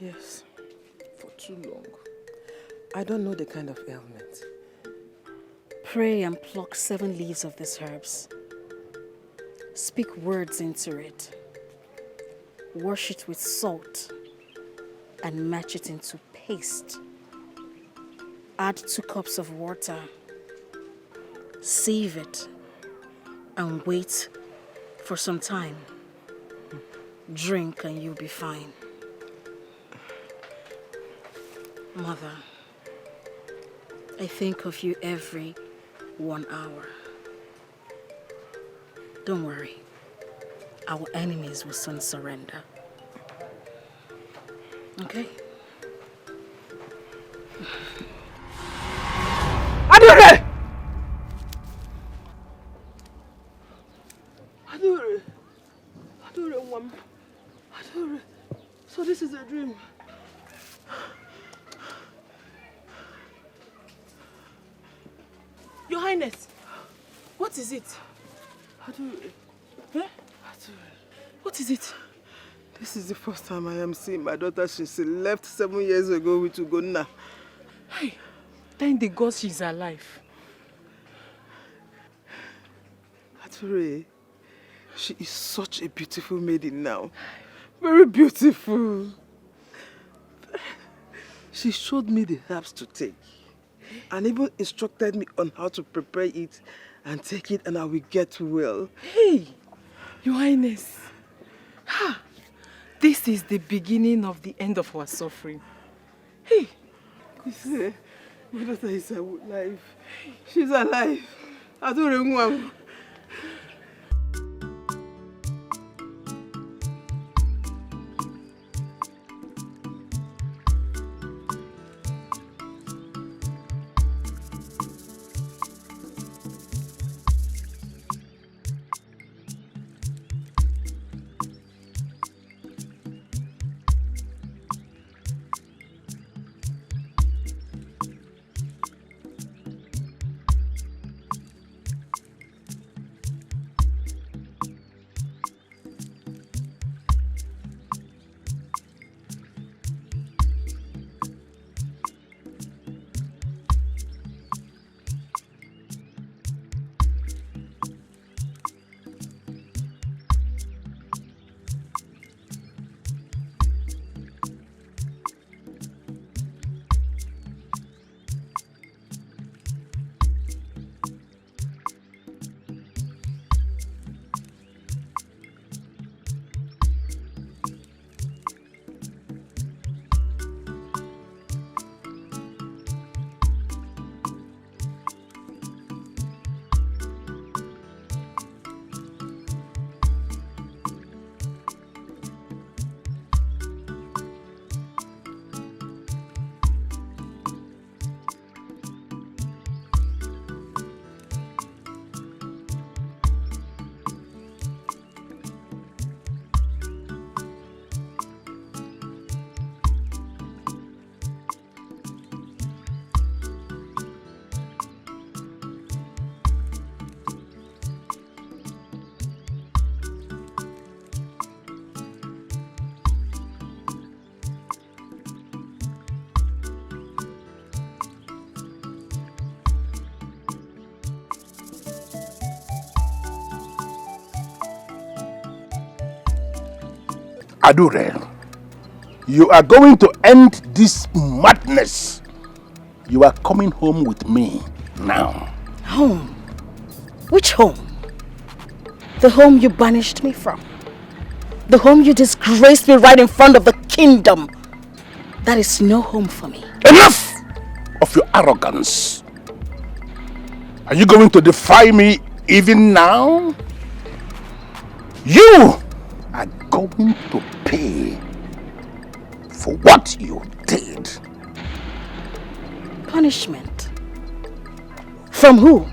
Yes, for too long. I don't know the kind of ailment. Pray and pluck 7 leaves of these herbs. Speak words into it. Wash it with salt and match it into paste. Add 2 cups of water. Sieve it and wait for some time. Drink and you'll be fine. Mother, I think of you every 1 hour. Don't worry. Our enemies will soon surrender. Okay? Adure! Adure! Adure, Mom. Adure. So this is a dream. Your Highness, what is it? Adure. Eh? Adure. What is it? This is the first time I am seeing my daughter since she left 7 years ago with UGEZU. Hey, thank the God she's alive. Adure, she is such a beautiful maiden now. Very beautiful. She showed me the herbs to take and even instructed me on how to prepare it and take it, and I will get well. Hey, Your Highness. Ha! This is the beginning of the end of our suffering. Hey! My daughter is alive. She's alive. Adore. Adure, you are going to end this madness. You are coming home with me now. Home? Which home? The home you banished me from? The home you disgraced me right in front of the kingdom? That is no home for me. Enough of your arrogance. Are you going to defy me even now? You are going to pay for what you did. Punishment? From who?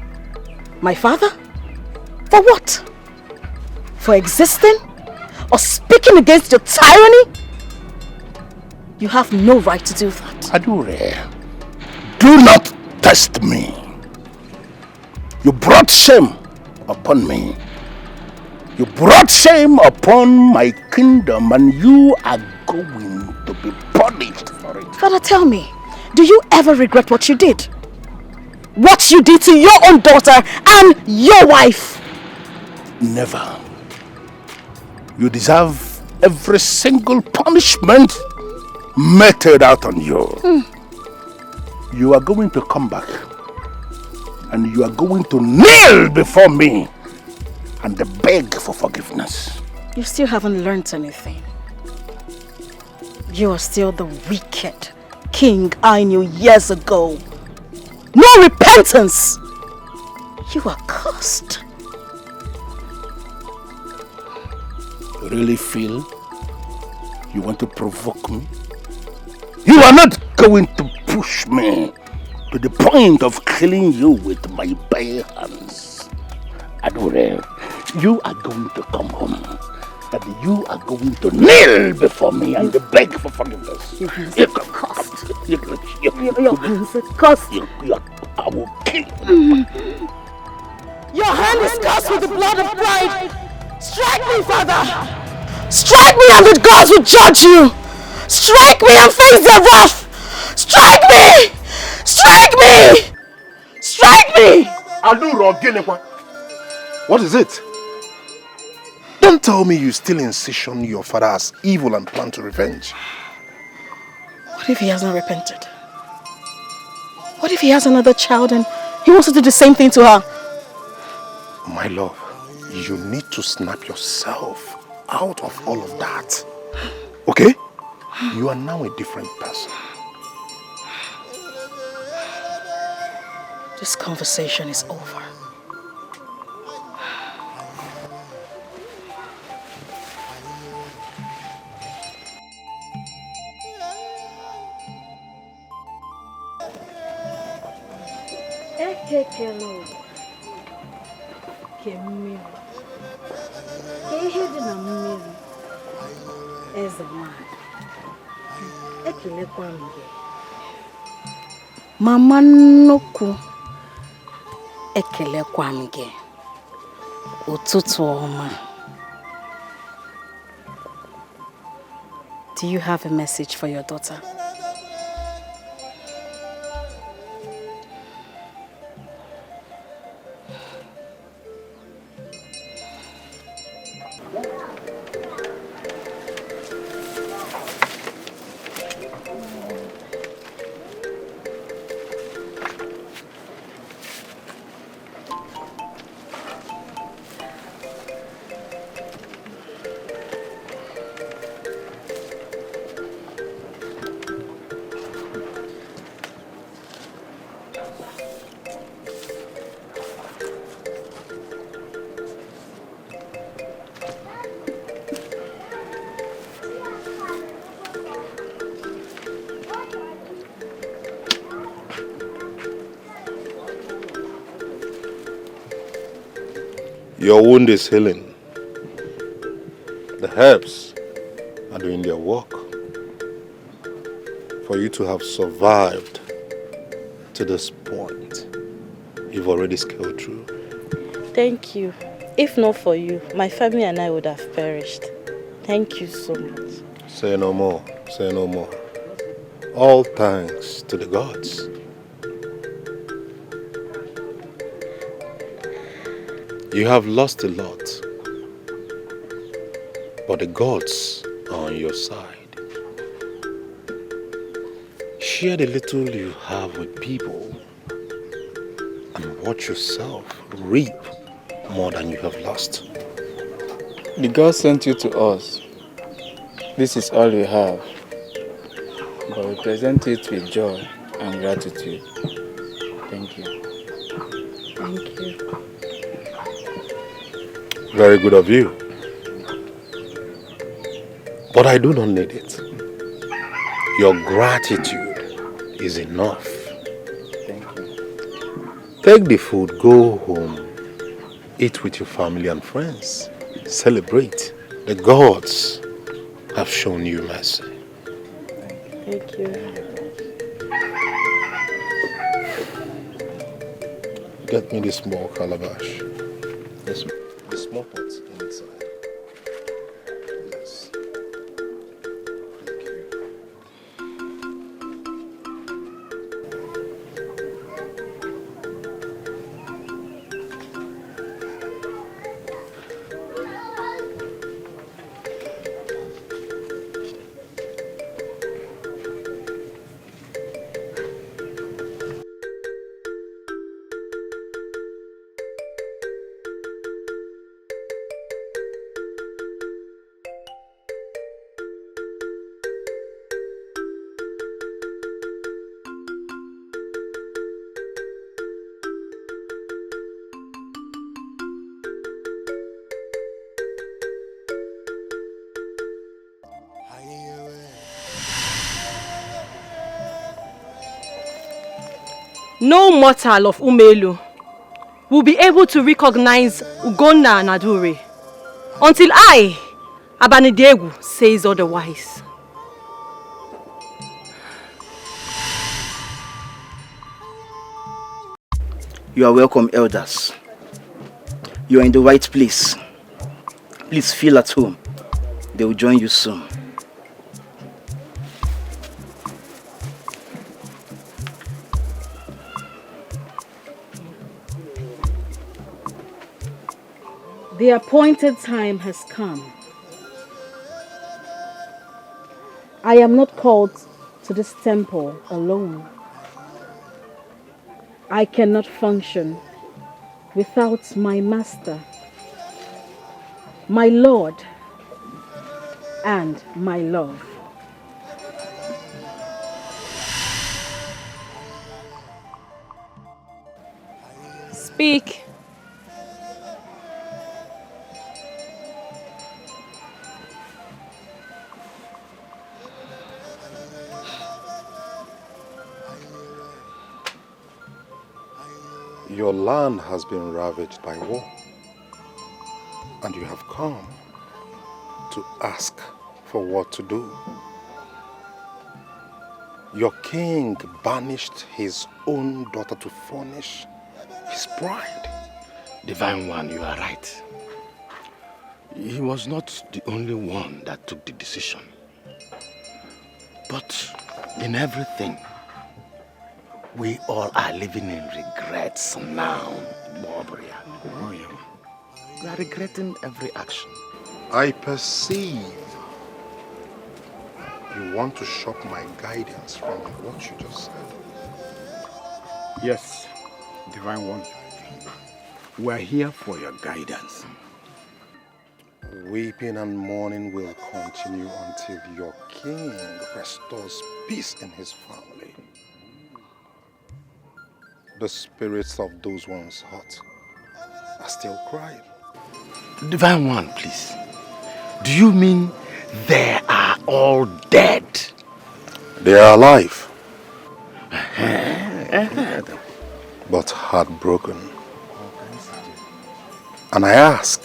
My father? For what? For existing? Or speaking against your tyranny? You have no right to do that. Adure, do not test me. You brought shame upon me. You brought shame upon my kingdom, and you are going to be punished for it. Father, tell me, do you ever regret what you did? What you did to your own daughter and your wife? Never. You deserve every single punishment meted out on you. You are going to come back, and you are going to kneel before me and beg for forgiveness. You still haven't learned anything. You are still the wicked king I knew years ago. No repentance! You are cursed. You really feel you want to provoke me? You are not going to push me to the point of killing you with my bare hands. Adore, you are going to come home, and you are going to kneel before me and beg for forgiveness. Your hands are cursed. Your hands are cursed. I will kill you. Your hand is cursed with the blood of pride. Strike me, Father! Strike me and the gods will judge you! Strike me and face their wrath! Strike me! Strike me! Strike me! What is it? Don't tell me you still insist on your father as evil and plan to revenge. What if he hasn't repented? What if he has another child and he wants to do the same thing to her? My love, you need to snap yourself out of all of that. Okay? You are now a different person. This conversation is over. Ekekelo kemmiri ihe dị na mmiri eze nwanyị ekelekwa m gị Mama nnukwu ekelekwa m gị ụtụtụ ọma. Do you have a message for your daughter? Your wound is healing. The herbs are doing their work. For you to have survived to this point, you've already scaled through. Thank you. If not for you, my family and I would have perished. Thank you so much. Say no more. Say no more. All thanks to the gods. You have lost a lot, but the gods are on your side. Share the little you have with people and watch yourself reap more than you have lost. The God sent you to us. This is all we have, but we present it with joy and gratitude. Thank you. Thank you. Very good of you. But I do not need it. Your gratitude is enough. Thank you. Take the food, go home, eat with your family and friends. Celebrate. The gods have shown you mercy. Thank you. Get me the small calabash. The small pot inside. Yes. Thank you. No mortal of Umelu will be able to recognize Ugonna and Adure until I, Abanidegu, says otherwise. You are welcome, elders. You are in the right place. Please feel at home. They will join you soon. The appointed time has come. I am not called to this temple alone. I cannot function without my master, my Lord, and my love. Speak. Your land has been ravaged by war, and you have come to ask for what to do. Your king banished his own daughter to furnish his bride. Divine One, you are right. He was not the only one that took the decision. But in everything, we all are living in regrets now, Boboria. We are regretting every action. I perceive you want to shock my guidance from what you just said. Yes, Divine One. We are here for your guidance. Weeping and mourning will continue until your king restores peace in his family. The spirits of those ones hurt are still crying. Divine One, please. Do you mean they are all dead? They are alive. But heartbroken. And I ask,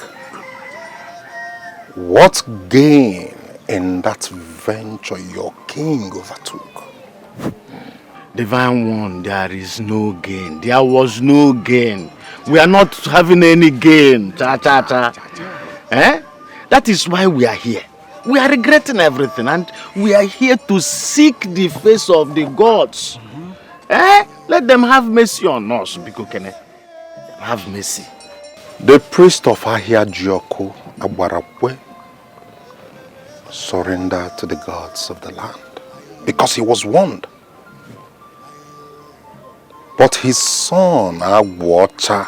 what gain in that venture your king overtook? Divine One, there is no gain. There was no gain. We are not having any gain. Eh? That is why we are here. We are regretting everything, and we are here to seek the face of the gods. Eh? Let them have mercy on us, Biko. Have mercy. The priest of Ahia Joko Abarapwe surrendered to the gods of the land because he was warned. But his son Agwacha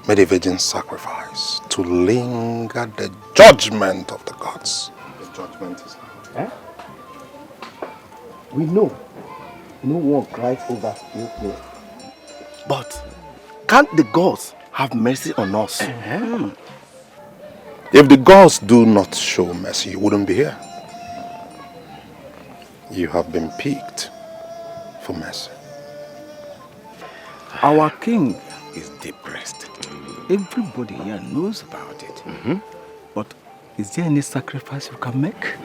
made a virgin sacrifice to linger the judgment of the gods. The judgment is now. Eh? We know no one cries over spilled milk. But can't the gods have mercy on us? If the gods do not show mercy, you wouldn't be here. You have been picked for mercy. Our king is depressed. Everybody here knows about it. But is there any sacrifice you can make?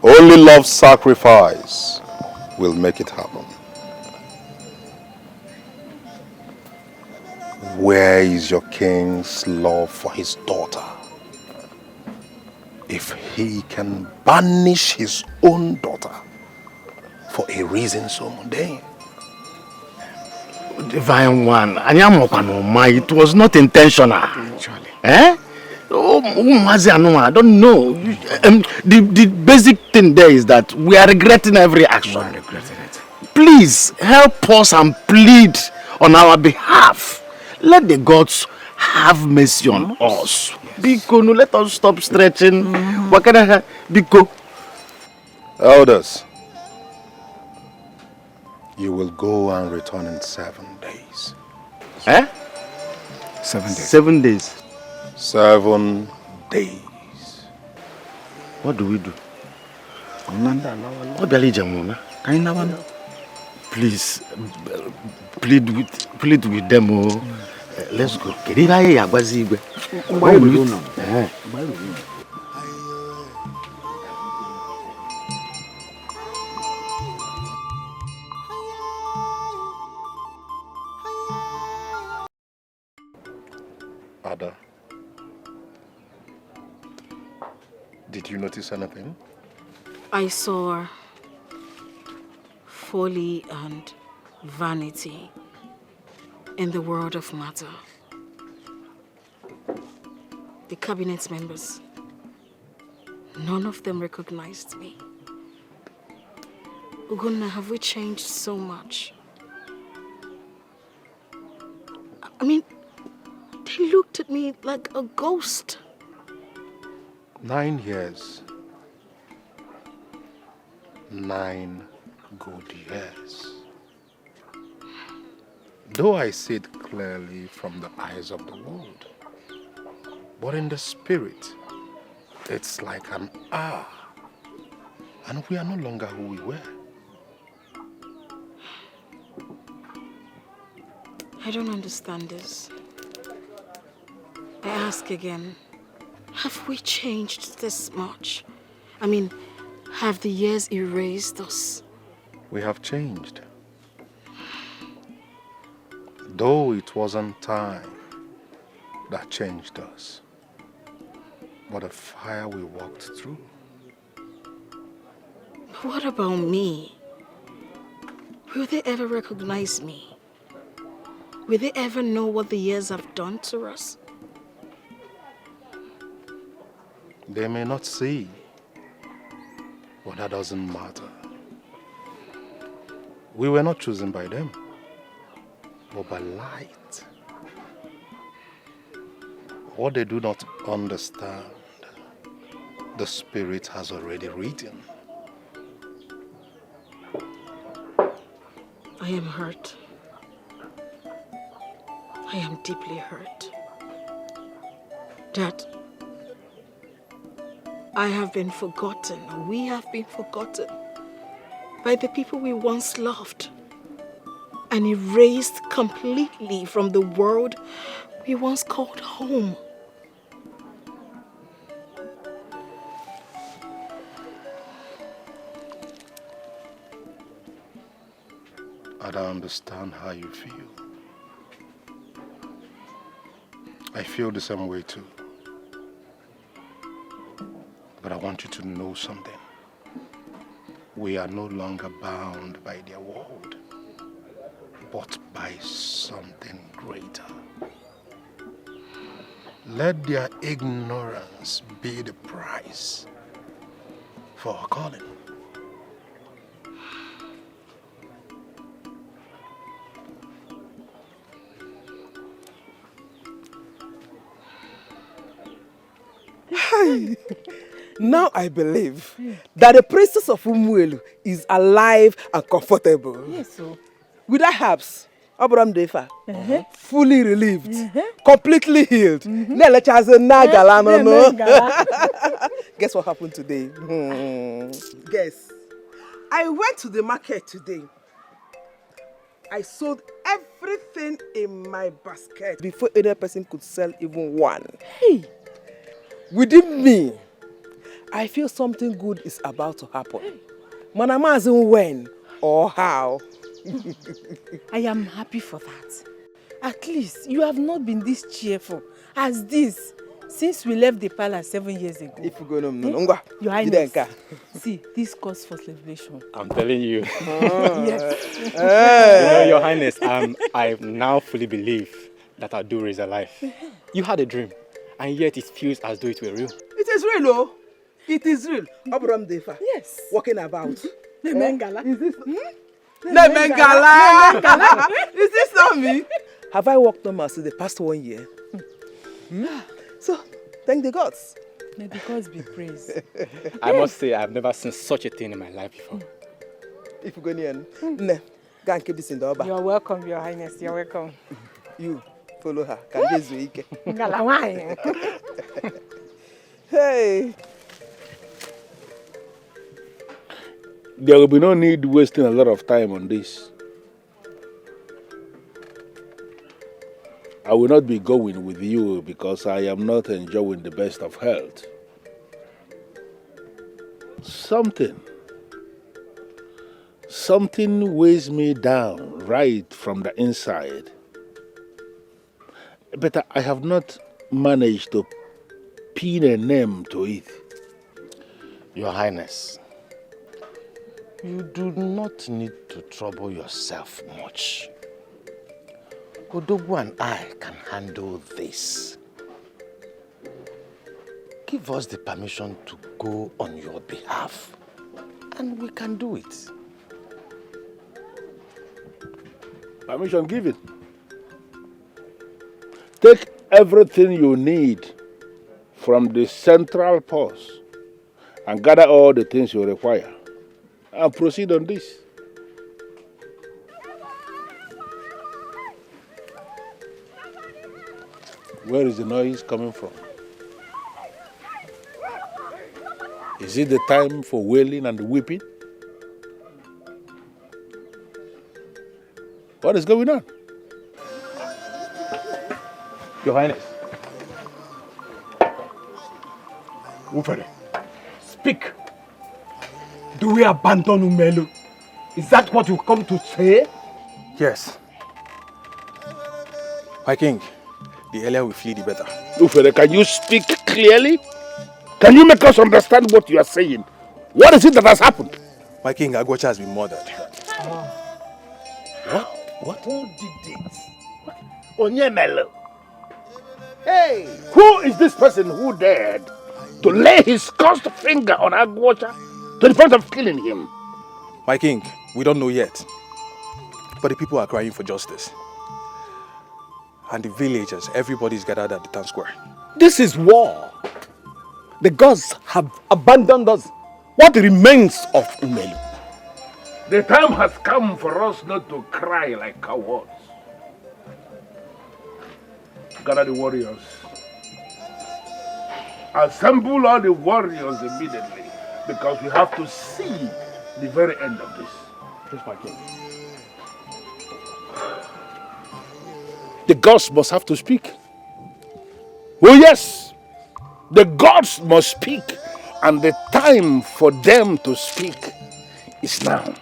Only love sacrifice will make it happen. Where is your king's love for his daughter? If he can banish his own daughter for a reason so mundane. Divine One, it was not intentional. Actually. Eh? I don't know. The basic thing there is that we are regretting every action. We are regretting it. Please help us and plead on our behalf. Let the gods have mercy on us. Biko, let us stop stretching. Biko. Elders, you will go and return in 7 days. Eh? 7 days. 7 days. 7 days. What do we do? Please, plead with them. Let's go. Ada, Did you notice anything? I saw folly and vanity in the world of matter. The cabinet members, none of them recognized me. Ugonna, have we changed so much? I mean, they looked at me like a ghost. 9 years. 9 good years. Though I see it clearly from the eyes of the world, but in the spirit, it's like an hour, and we are no longer who we were. I don't understand this. I ask again, have we changed this much? I mean, have the years erased us? We have changed. Though it wasn't time that changed us, but the fire we walked through. What about me? Will they ever recognize me? Will they ever know what the years have done to us? They may not see, but that doesn't matter. We were not chosen by them, but by light. What they do not understand, the Spirit has already written. I am hurt. I am deeply hurt. That I have been forgotten, or we have been forgotten by the people we once loved and erased completely from the world we once called home. I don't understand how you feel. I feel the same way too. But I want you to know something. We are no longer bound by their world, but by something greater. Let their ignorance be the price for our calling. Now I believe that the princess of Umuelu is alive and comfortable. Yes, so. With that herbs, Abraham Defa, fully relieved, completely healed. Guess what happened today? Guess. I went to the market today. I sold everything in my basket before any person could sell even one. Hey. Within me, I feel something good is about to happen. Manama isn't when or how. I am happy for that. At least you have not been this cheerful as this since we left the palace 7 years ago. If you go no, Your Highness, see, this calls for celebration. I'm telling you. Yes. You know, Your Highness, I now fully believe that Adura is alive. You had a dream, and yet it feels as though it were real. It is real, oh. It is real. Abraham Defa. Yes. Walking about. Nemengala. Is this? Nemengala. Is this not me? Have I walked normal since the past 1 year? So, thank the gods. May the gods be praised. I must say, I've never seen such a thing in my life before. If you go near, go and keep this in the Oba. You're welcome, Your Highness. You're welcome. You follow her. Can this week? Hey. There will be no need wasting a lot of time on this. I will not be going with you because I am not enjoying the best of health. Something weighs me down right from the inside. But I have not managed to pin a name to it. Your Highness, you do not need to trouble yourself much. Odogwu and I can handle this. Give us the permission to go on your behalf, and we can do it. Permission given. Take everything you need from the central post and gather all the things you require and proceed on this. Where is the noise coming from? Is it the time for wailing and weeping? What is going on? Your Highness. Ufere, speak. Do we abandon Umelu? Is that what you come to say? Yes. My king, the earlier we flee, the better. Ufere, can you speak clearly? Can you make us understand what you are saying? What is it that has happened? My king, Agwacha has been murdered. What? Who did it? Onyemelo. Hey! Who is this person who dared to lay his cursed finger on Agwacha to the point of killing him? My king, we don't know yet. But the people are crying for justice. And the villagers, everybody's gathered at the town square. This is war. The gods have abandoned us. What remains of Umelu? The time has come for us not to cry like cowards. Gather the warriors. Assemble all the warriors immediately, because we have to see the very end of this. Yes, my king. The gods must have to speak. Oh yes, the gods must speak, and the time for them to speak is now.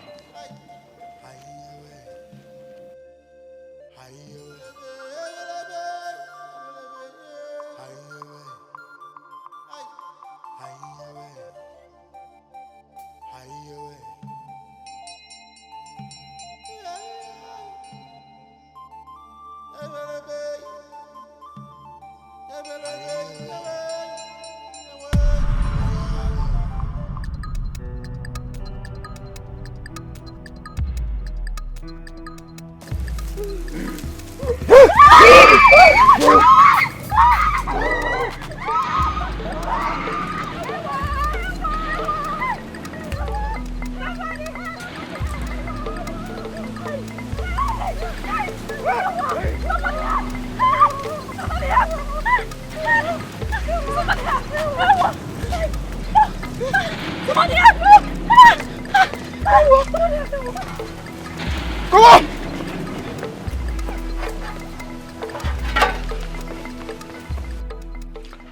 Come on!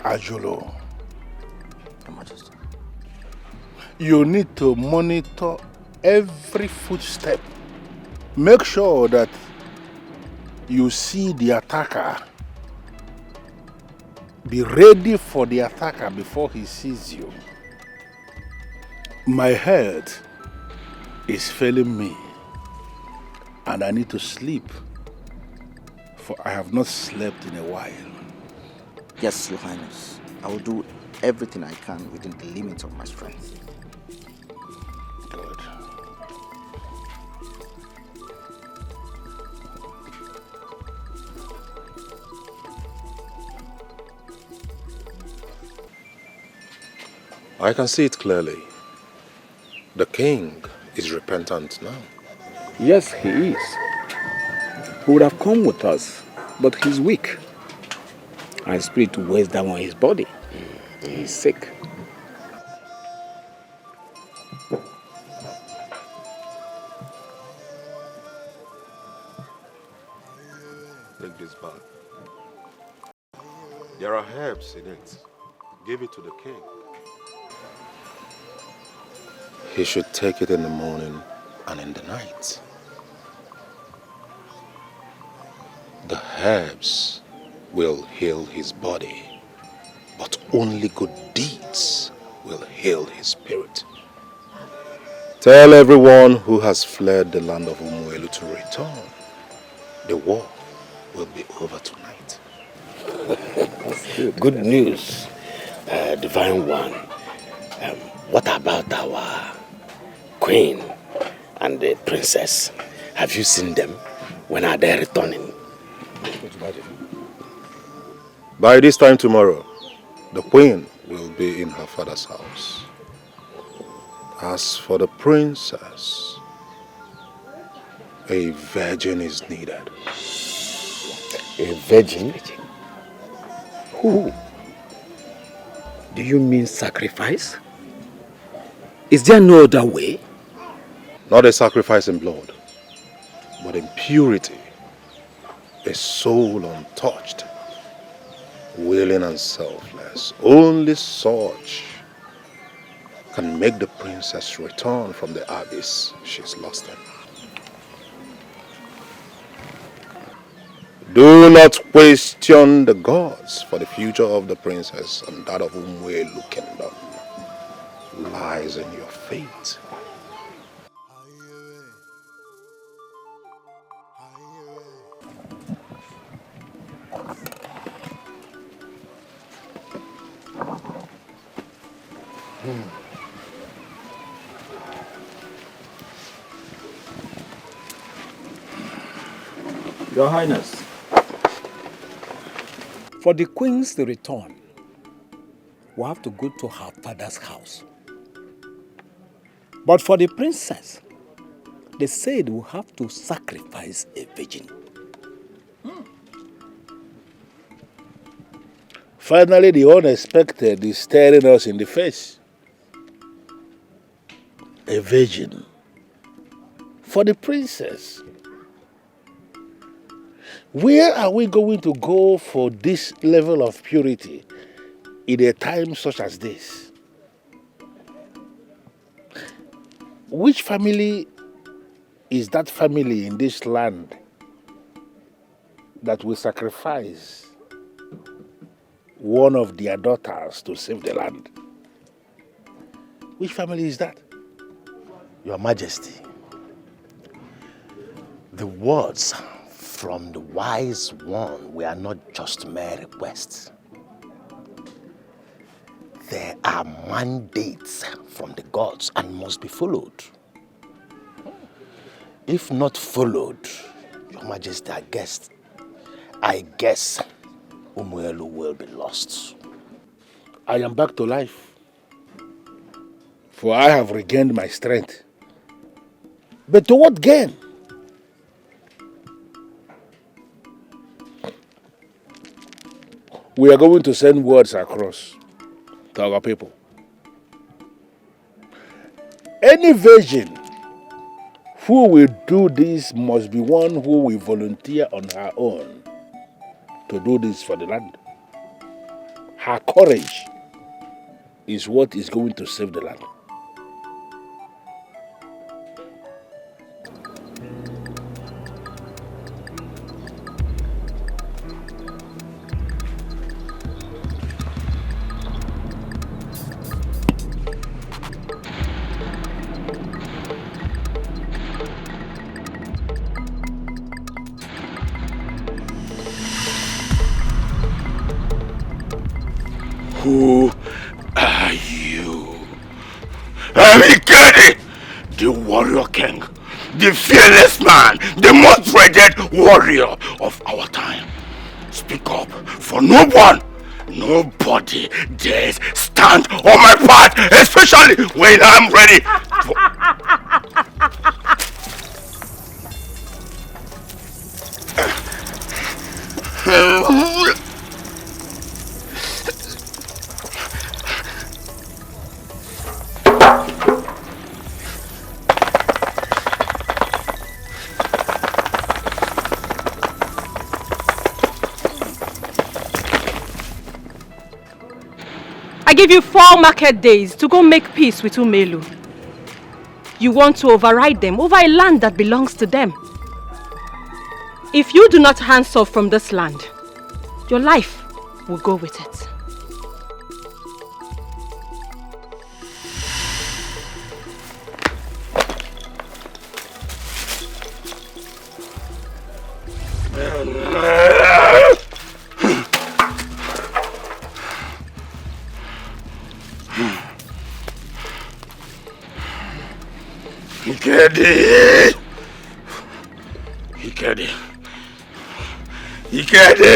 Ajulo, Your Majesty, you need to monitor every footstep. Make sure that you see the attacker. Be ready for the attacker before he sees you. My head is failing me, and I need to sleep, for I have not slept in a while. Yes, Your Highness. I will do everything I can within the limits of my strength. Good. I can see it clearly. The king is repentant now. Yes, he is. He would have come with us, but he's weak. And his spirit weighs down on his body. He's sick. Take this bag. There are herbs in it. Give it to the king. He should take it in the morning and in the night. The herbs will heal his body, but only good deeds will heal his spirit. Tell everyone who has fled the land of Umuelu to return. The war will be over tonight. Good news, Divine One. What about our queen and the princess? Have you seen them? When are they returning? By this time tomorrow, the queen will be in her father's house. As for the princess, a virgin is needed. A virgin? Who? Do you mean sacrifice? Is there no other way? Not a sacrifice in blood, but in purity. A soul untouched, willing and selfless. Only such can make the princess return from the abyss she's lost in. Do not question the gods, for the future of the princess and that of Umuelu Kingdom lies in your fate. Your Highness, for the queen's return, we have to go to her father's house. But for the princess, they said we have to sacrifice a virgin. Finally, the unexpected is staring us in the face. A virgin for the princess. Where are we going to go for this level of purity in a time such as this? Which family is that family in this land that will sacrifice one of their daughters to save the land? Which family is that? Your Majesty, the words from the wise one were not just mere requests. They are mandates from the gods and must be followed. If not followed, Your Majesty, I guess Umuelu will be lost. I am back to life, for I have regained my strength. But to what gain? We are going to send words across to our people. Any virgin who will do this must be one who will volunteer on her own to do this for the land. Her courage is what is going to save the land. Who are you? Amikeni, the warrior king, the fearless man, the most dreaded warrior of our time. Speak up, for no one, nobody dares stand on my path, especially when I'm ready. I give you 4 market days to go make peace with Umuelu. You want to override them over a land that belongs to them. If you do not hands off from this land, your life will go with it. Ikedi! Ikedi! Ikedi!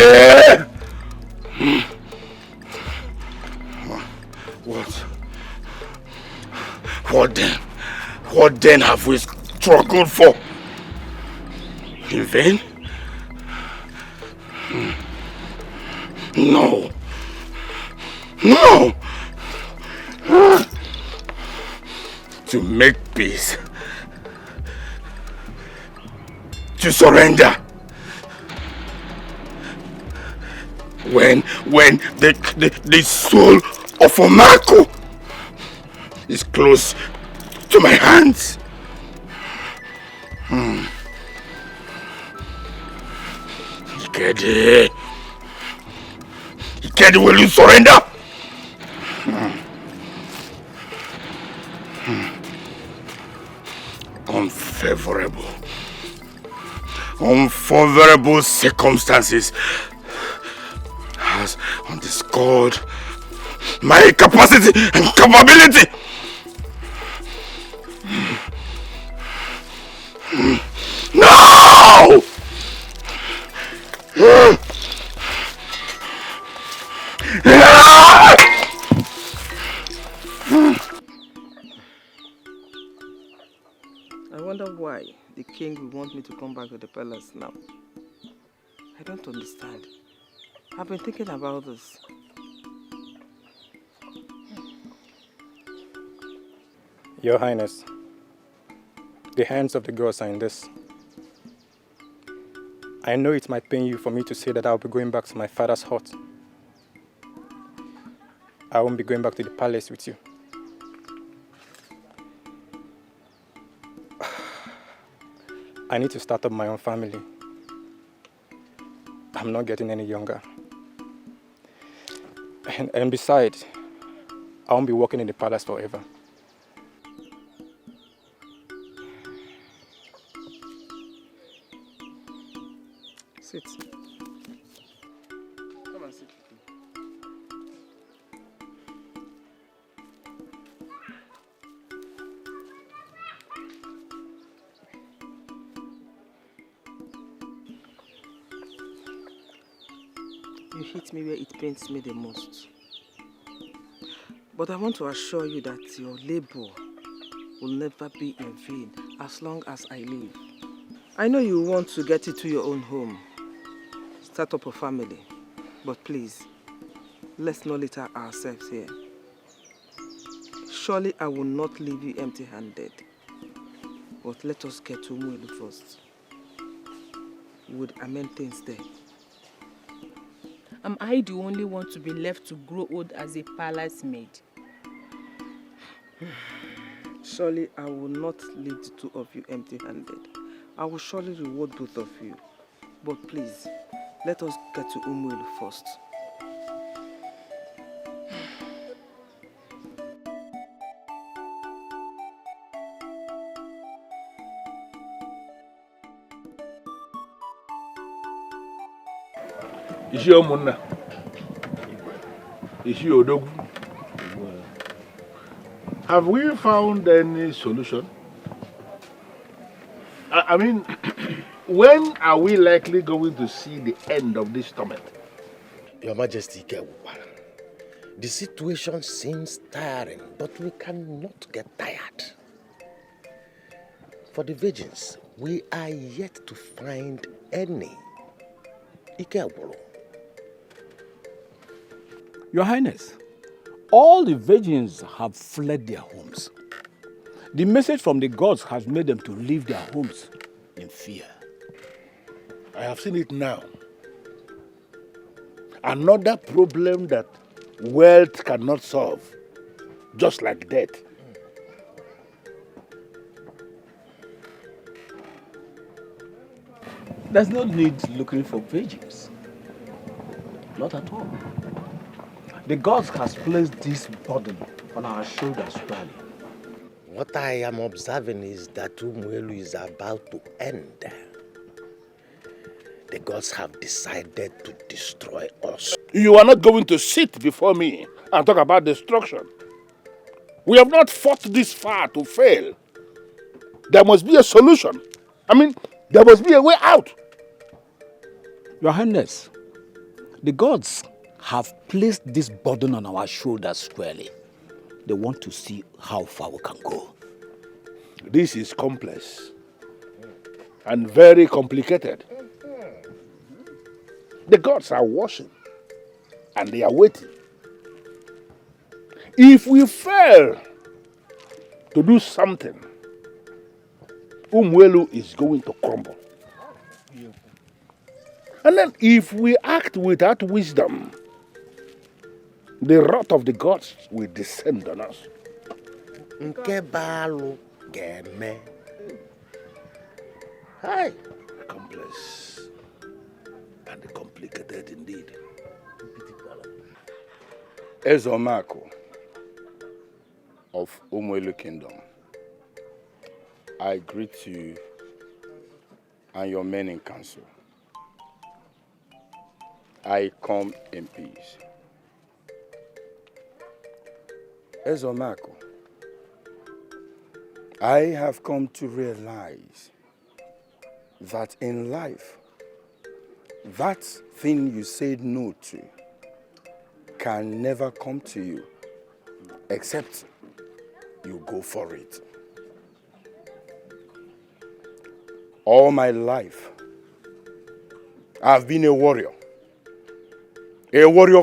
What then have we struggled for? In vain? No. No! To make peace. To surrender. When the soul of Omako is close to my hands. Ikedi, will you surrender? Unfavorable circumstances has underscored my capacity and capability. No! I wonder why the king will want me to come back to the palace now. I don't understand. I've been thinking about this. Your Highness, the hands of the gods are in this. I know it might pain you for me to say that I'll be going back to my father's hut. I won't be going back to the palace with you. I need to start up my own family. I'm not getting any younger. And besides, I won't be working in the palace forever. Sit. Come and sit. You hit me where it pains me the most. But I want to assure you that your labor will never be in vain as long as I live. I know you want to get into your own home, start up a family, but please, let's not litter ourselves here. Surely I will not leave you empty-handed, but let us get to Umuelu first. We would amend things there. Am I the only one to be left to grow old as a palace maid? Surely I will not leave the two of you empty-handed. I will surely reward both of you. But please, let us get to Umuelu first. Is your Muna? Is your dog? Have we found any solution? I mean, when are we likely going to see the end of this torment? Your Majesty, the situation seems tiring, but we cannot get tired. For the virgins, we are yet to find any. Your Highness, all the virgins have fled their homes. The message from the gods has made them to leave their homes in fear. I have seen it now. Another problem that wealth cannot solve, just like death. There's no need looking for virgins. Not at all. The gods has placed this burden on our shoulders, Stanley. What I am observing is that Umuelu is about to end. the gods have decided to destroy us. You are not going to sit before me and talk about destruction. We have not fought this far to fail. There must be a solution. I mean, there must be a way out. Your Highness, the gods have placed this burden on our shoulders squarely. They want to see how far we can go. This is complex and very complicated. The gods are watching and they are waiting. If we fail to do something, Umuelu is going to crumble. And then if we act without wisdom, the wrath of the gods will descend on us. Hi. Complex and complicated indeed. Ezomako of Umuelu Kingdom, I greet you and your men in council. I come in peace. Ezomako, I have come to realize that in life, that thing you said no to can never come to you except you go for it. All my life, I've been a warrior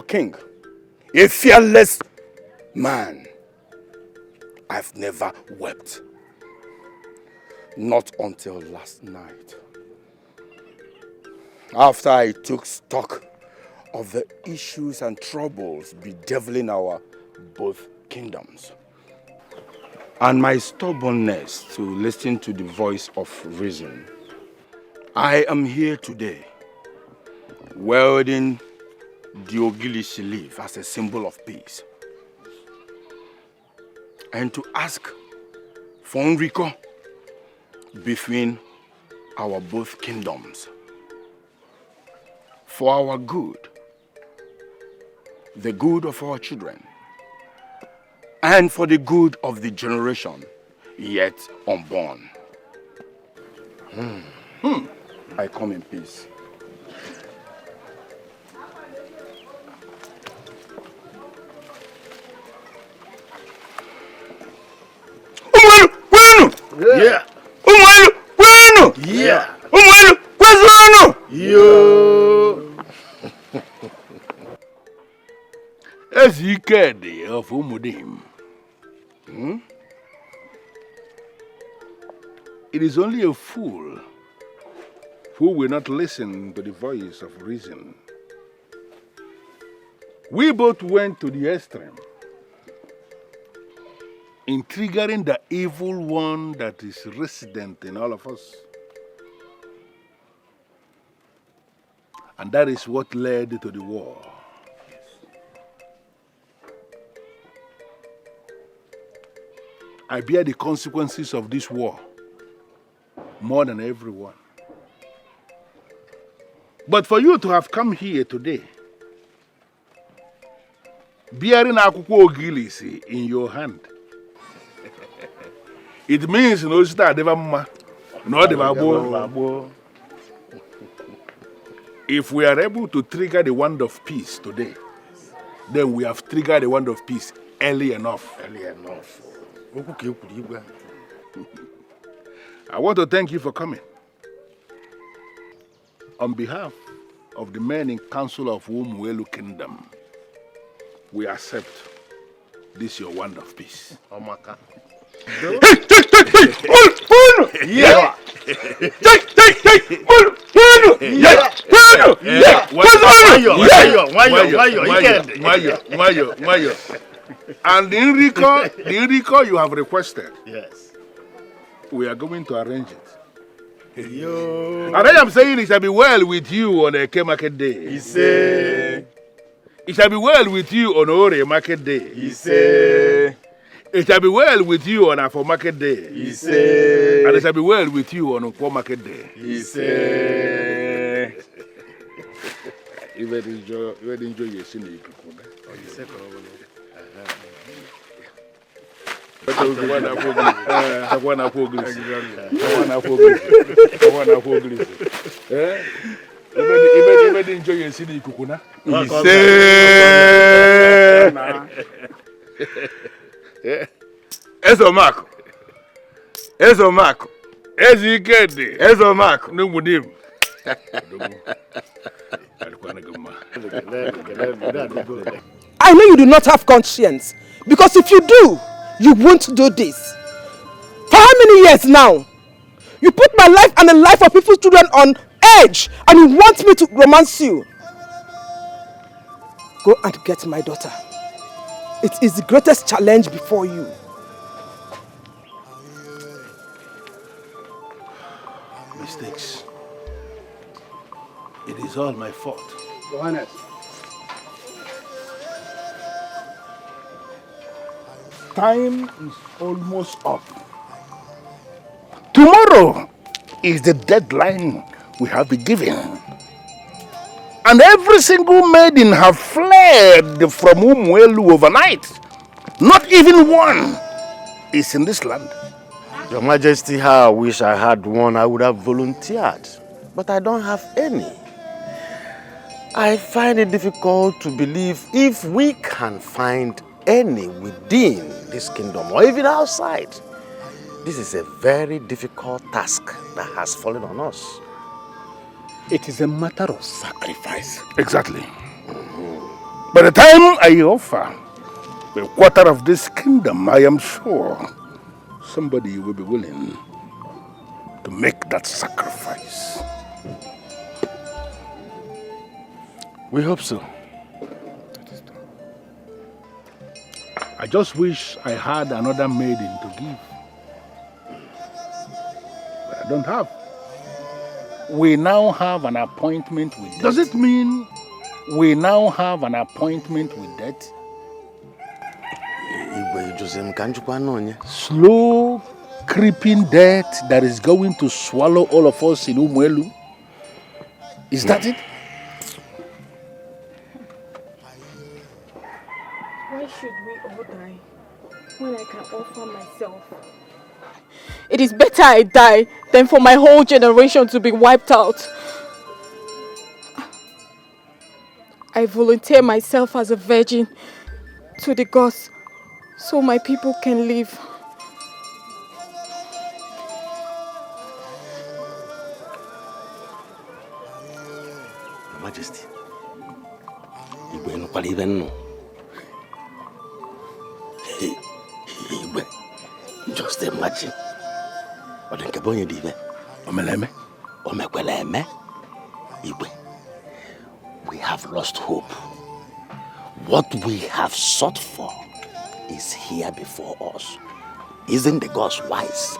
king, a fearless man. I've never wept. Not until last night. After I took stock of the issues and troubles bedeviling our both kingdoms, and my stubbornness to listen to the voice of reason, I am here today, wielding the Ogilishi leaf as a symbol of peace, and to ask for Enrico between our both kingdoms, for our good, the good of our children, and for the good of the generation yet unborn. I come in peace. Yeah. Yeah. Yo. Ezikede of Umudim. It is only a fool who will not listen to the voice of reason. We both went to the extreme in triggering the evil one that is resident in all of us. And that is what led to the war. I bear the consequences of this war more than everyone. But for you to have come here today, bearing akwụkwọ ogilisi in your hand, it means no start ever ma, no de. If we are able to trigger the wand of peace today, then we have triggered the wand of peace early enough. I want to thank you for coming. On behalf of the men in council of Umuelu Kingdom, we accept this your wand of peace. Yeah. And the Enrico you have requested. Yes. We are going to arrange it. And I am saying it shall be well with you on a Eke market day. He say. It shall be well with you on Ore market day. He say. It shall be well with you on Afo market day. He say. And it shall be well with you on Nkwo market day. He say. enjoy your scene. Ezo Marco. Ezikede. Ezo Marco. Numudim. I know you do not have conscience. Because if you do, you won't do this. For how many years now? You put my life and the life of people's children on edge and you want me to romance you. Go and get my daughter. It is the greatest challenge before you. Mistakes. It is all my fault. Johannes. Time is almost up. Tomorrow is the deadline we have been given. And every single maiden have fled from Umuelu overnight. Not even one is in this land. Your Majesty, how I wish I had one, I would have volunteered. But I don't have any. I find it difficult to believe if we can find any within this kingdom or even outside. This is a very difficult task that has fallen on us. It is a matter of sacrifice. Exactly. By the time I offer a quarter of this kingdom, I am sure somebody will be willing to make that sacrifice. We hope so. I just wish I had another maiden to give. But I don't have. We now have an appointment with death. Does it mean we now have an appointment with death? Slow, creeping death that is going to swallow all of us in Umuelu? Is that it? Why should we all die when I can offer myself? It is better I die than for my whole generation to be wiped out. I volunteer myself as a virgin to the gods so my people can live. Your Majesty, Igwe even know. Igwe, just imagine. Odenkebonye dive. Omeleme. Omekweleme. Igwe, we have lost hope. What we have sought for is here before us. Isn't the gods wise?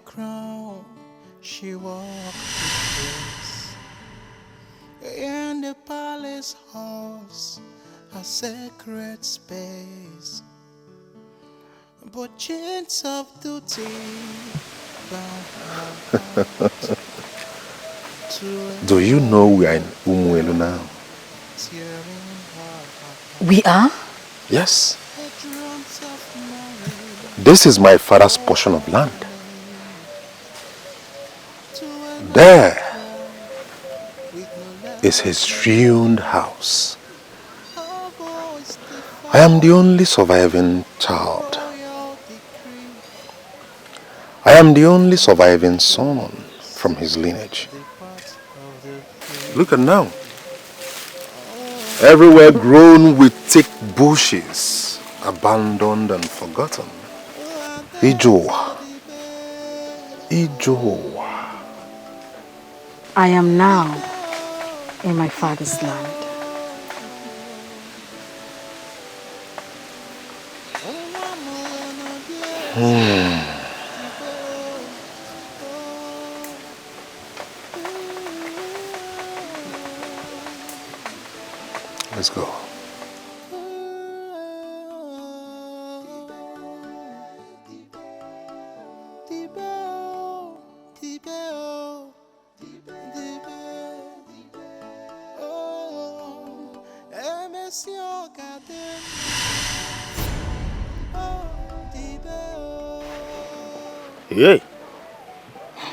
Crown, she walked in the palace halls, a sacred space. But chains of duty bound her heart. Do you know we are in Umuelu now? We are? Yes. This is my father's portion of land. There is his ruined house. I am the only surviving child. I am the only surviving son from his lineage. Look at now. Everywhere grown with thick bushes, abandoned and forgotten. Ijoa. Ijoa. I am now in my father's land. Let's go. Hey,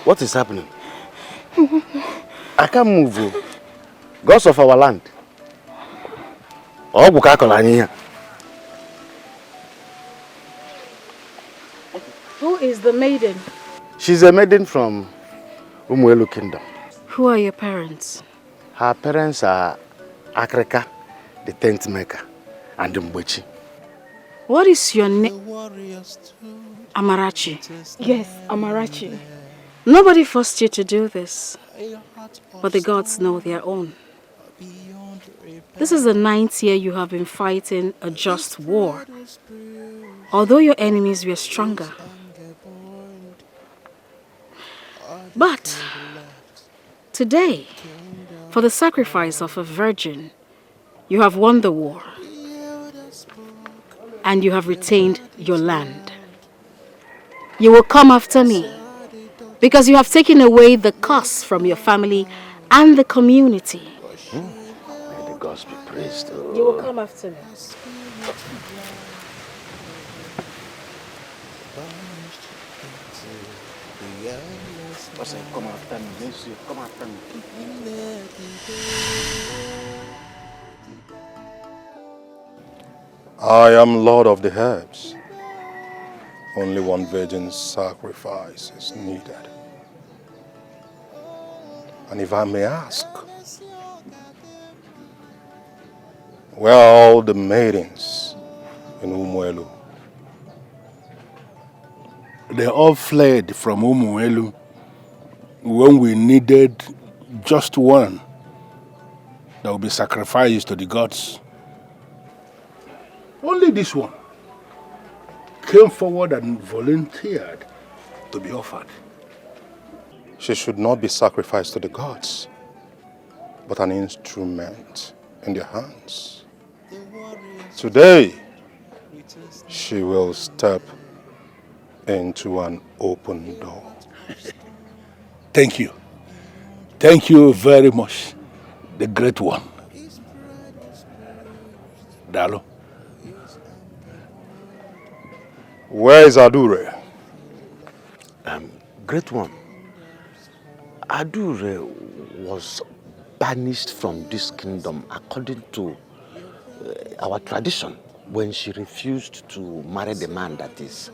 what is happening? I can't move. Gods of our land. Who is the maiden? She's a maiden from UGEZU kingdom. Who are your parents? Her parents are Akreka, the tent maker, and Mbochi. What is your name? Amarachi. Yes, Amarachi. Nobody forced you to do this, but the gods know their own. This is the 9th year you have been fighting a just war, although your enemies were stronger. But today, for the sacrifice of a virgin, you have won the war and you have retained your land. You will come after me because you have taken away the curse from your family and the community. May the gods be praised. You will come after me. Come after me. Come after me. I am Lord of the Herbs. Only one virgin sacrifice is needed. And if I may ask, where are all the maidens in UGEZU? They all fled from UGEZU when we needed just one that will be sacrificed to the gods. Only this one came forward and volunteered to be offered. She should not be sacrificed to the gods, but an instrument in their hands. Today, she will step into an open door. Thank you. Thank you very much, the great one. Dalo. Where is Adure? Great one. Adure was banished from this kingdom according to our tradition when she refused to marry the man that is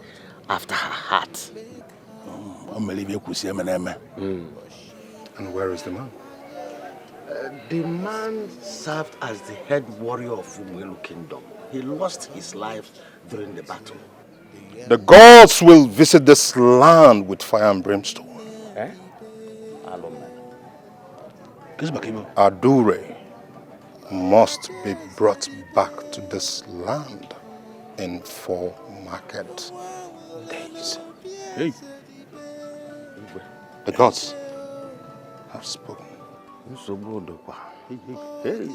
after her heart. And where is the man? The man served as the head warrior of UGEZU kingdom. He lost his life during the battle. The gods will visit this land with fire and brimstone. Eh? Adure must be brought back to this land in 4 market days. Hey. The gods have spoken. Hey,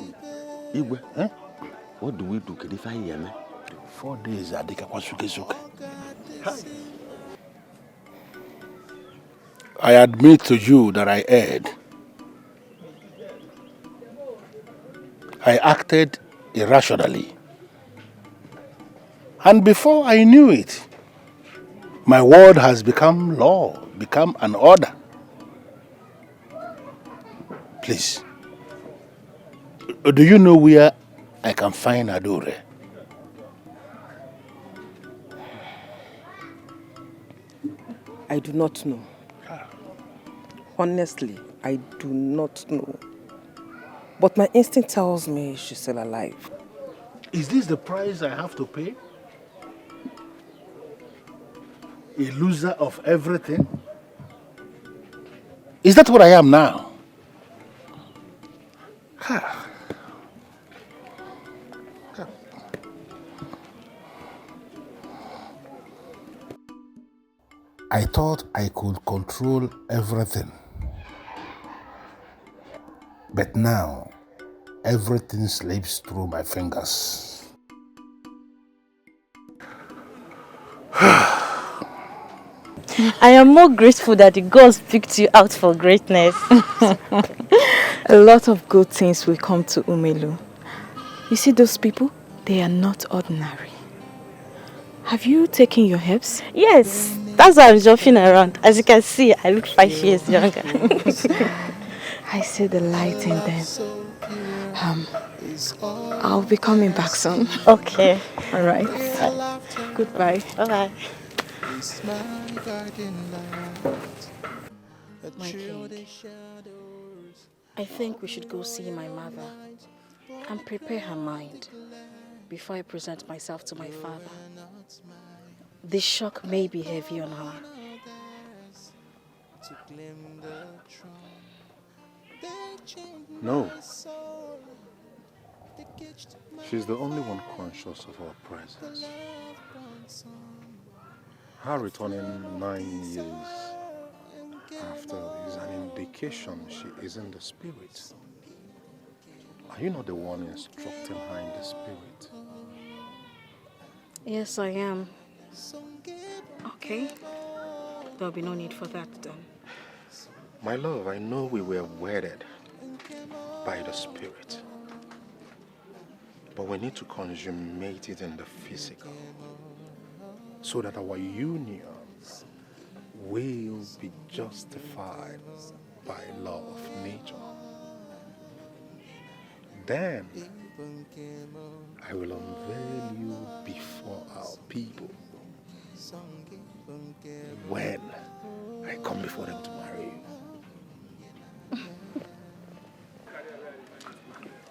Igwe, eh? What do we do? Can if I hear me? 4 days, I think I admit to you that I erred. I acted irrationally. And before I knew it, my word has become law, become an order. Please, do you know where I can find Adure? I do not know. Honestly, I do not know. But my instinct tells me she's still alive. Is this the price I have to pay? A loser of everything? Is that what I am now? I thought I could control everything. But now, everything slips through my fingers. I am more grateful that the gods picked you out for greatness. A lot of good things will come to UGEZU. You see those people? They are not ordinary. Have you taken your herbs? Yes, That's why I'm jumping around. As you can see, I look 5 years younger. I see the light in them. I'll be coming back soon. Okay. All right. Goodbye. Bye-bye. My king, I think we should go see my mother and prepare her mind before I present myself to my father. The shock may be heavy on her. No. She's the only one conscious of our presence. Her returning 9 years after is an indication she is in the spirit. Are you not the one instructing her in the spirit? Yes, I am. Okay. There'll be no need for that then. My love, I know we were wedded by the spirit, but we need to consummate it in the physical so that our union will be justified by law of nature. Then I will unveil you before our people when I come before them to marry you.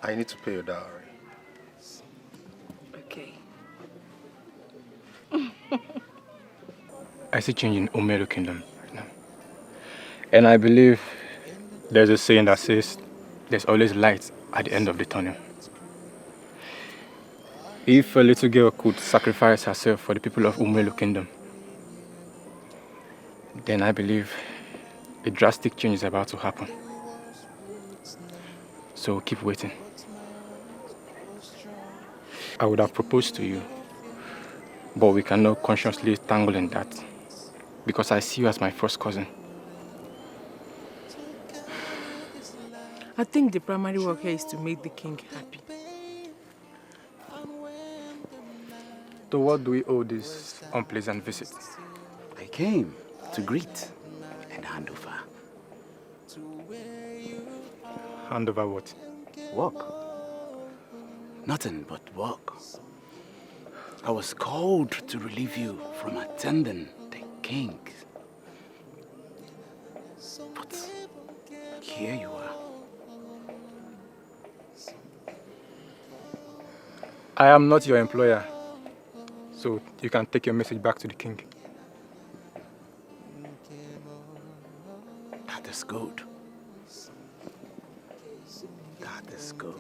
I need to pay your dowry. Okay. I see change in Umeru Kingdom right now. And I believe there's a saying that says there's always light at the end of the tunnel. If a little girl could sacrifice herself for the people of Umeru Kingdom, then I believe a drastic change is about to happen. So keep waiting. I would have proposed to you, but we cannot consciously tangle in that because I see you as my first cousin. I think the primary work here is to make the king happy. To what do we owe this unpleasant visit? I came to greet and hand over. Hand over what? Work. Nothing but work. I was called to relieve you from attending the king. But here you are. I am not your employer, so you can take your message back to the king. That is good. That is good.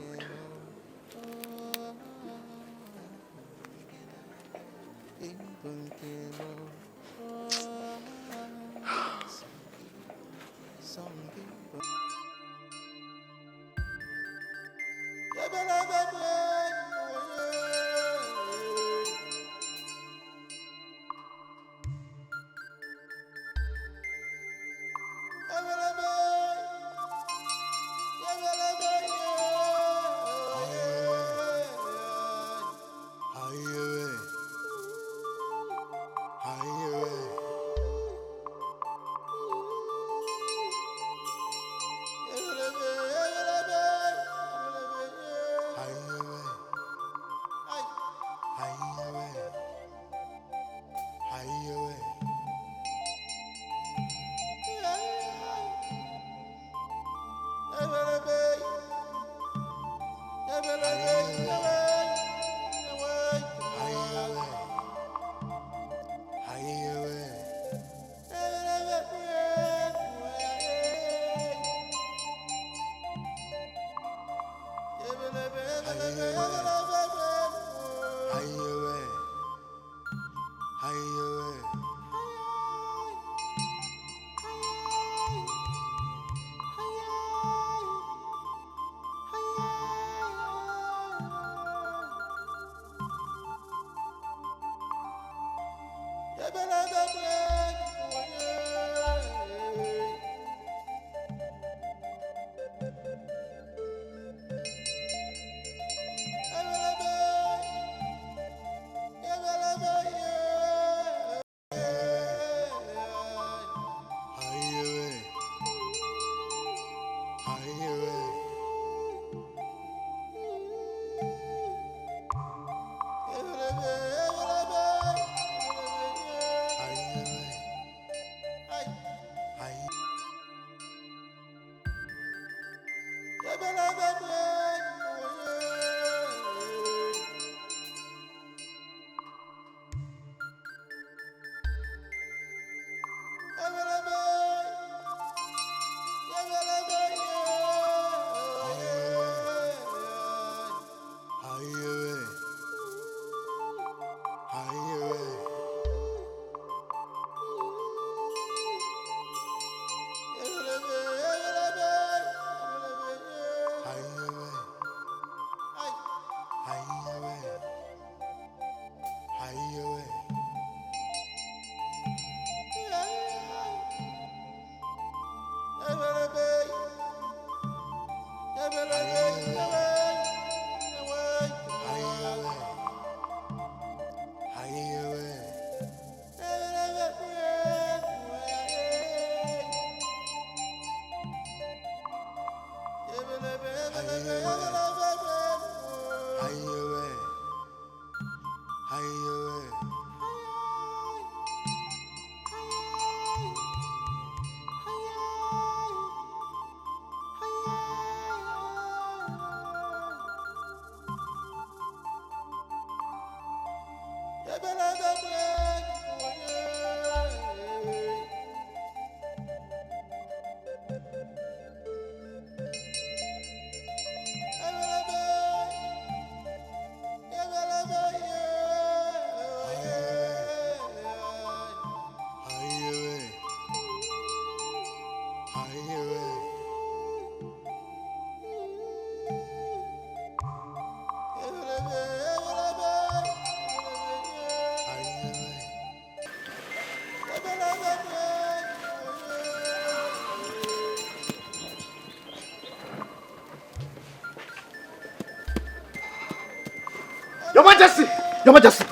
Your Majesty! Your Majesty!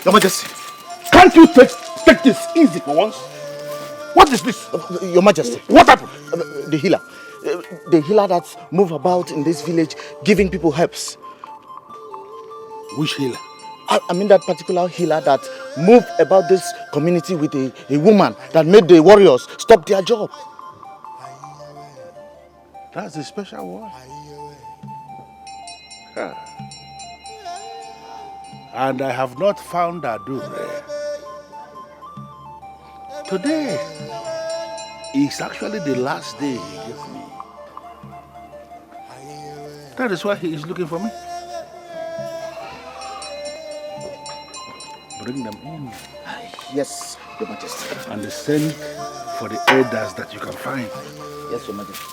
Your Majesty! Can't you take this easy for once? What is this? Your Majesty. What happened? The healer. The healer that move about in this village giving people herbs. Which healer? I mean that particular healer that moved about this community with a woman that made the warriors stop their job. That's a special one. And I have not found Adure. Today is actually the last day he gave me. That is why he is looking for me. Bring them in. Yes, Your Majesty. And send for the elders that you can find. Yes, Your Majesty.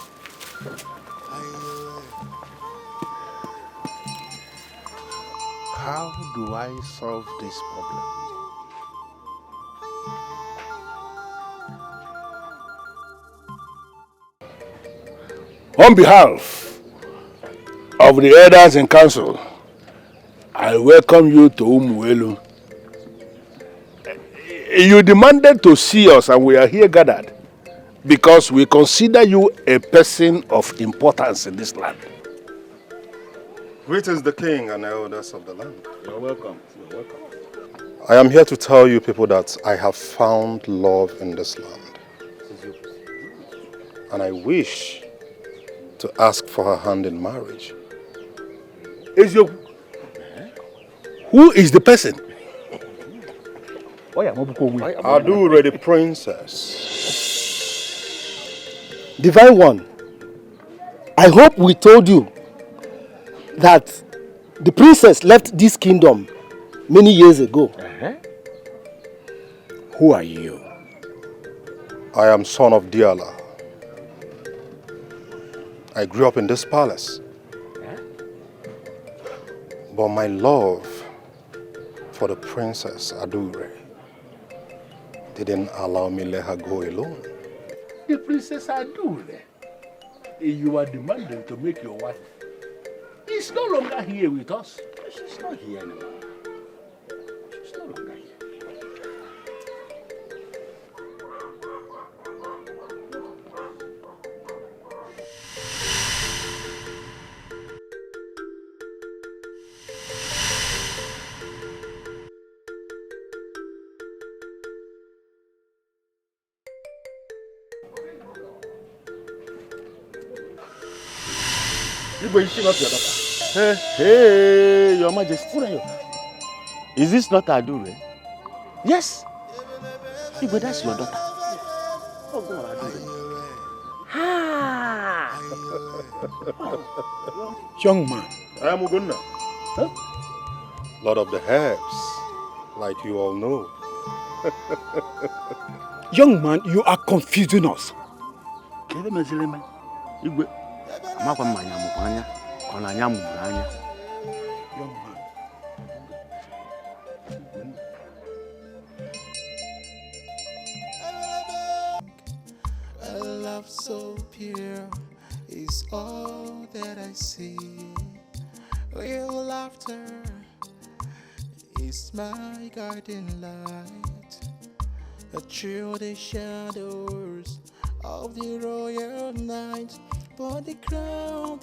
How do I solve this problem? On behalf of the elders in council, I welcome you to Umuelu. You demanded to see us and we are here gathered because we consider you a person of importance in this land. Greetings, the king and elders of the land. You're welcome. You're welcome. I am here to tell you people that I have found love in this land. And I wish to ask for her hand in marriage. Who is the person? Adure, the princess. Divine One, I hope we told you that the princess left this kingdom many years ago. Who are you? I am son of Diala. I grew up in this palace. But my love for the princess Adure didn't allow me to let her go alone. The princess Adure, you are demanding to make your wife. She's no longer here with us. She's not here anymore. She's no longer here. Hey, Your Majesty. Is this not Adure? Yes. But that's your daughter. Oh, go on, Adure. Young man. I am Ugunna. Huh? Lord of the herbs, like you all know. Young man, you are confusing us. Young man. A love so pure is all that I see. Your laughter is my guiding light. Through the shadows of the royal night, but the crown.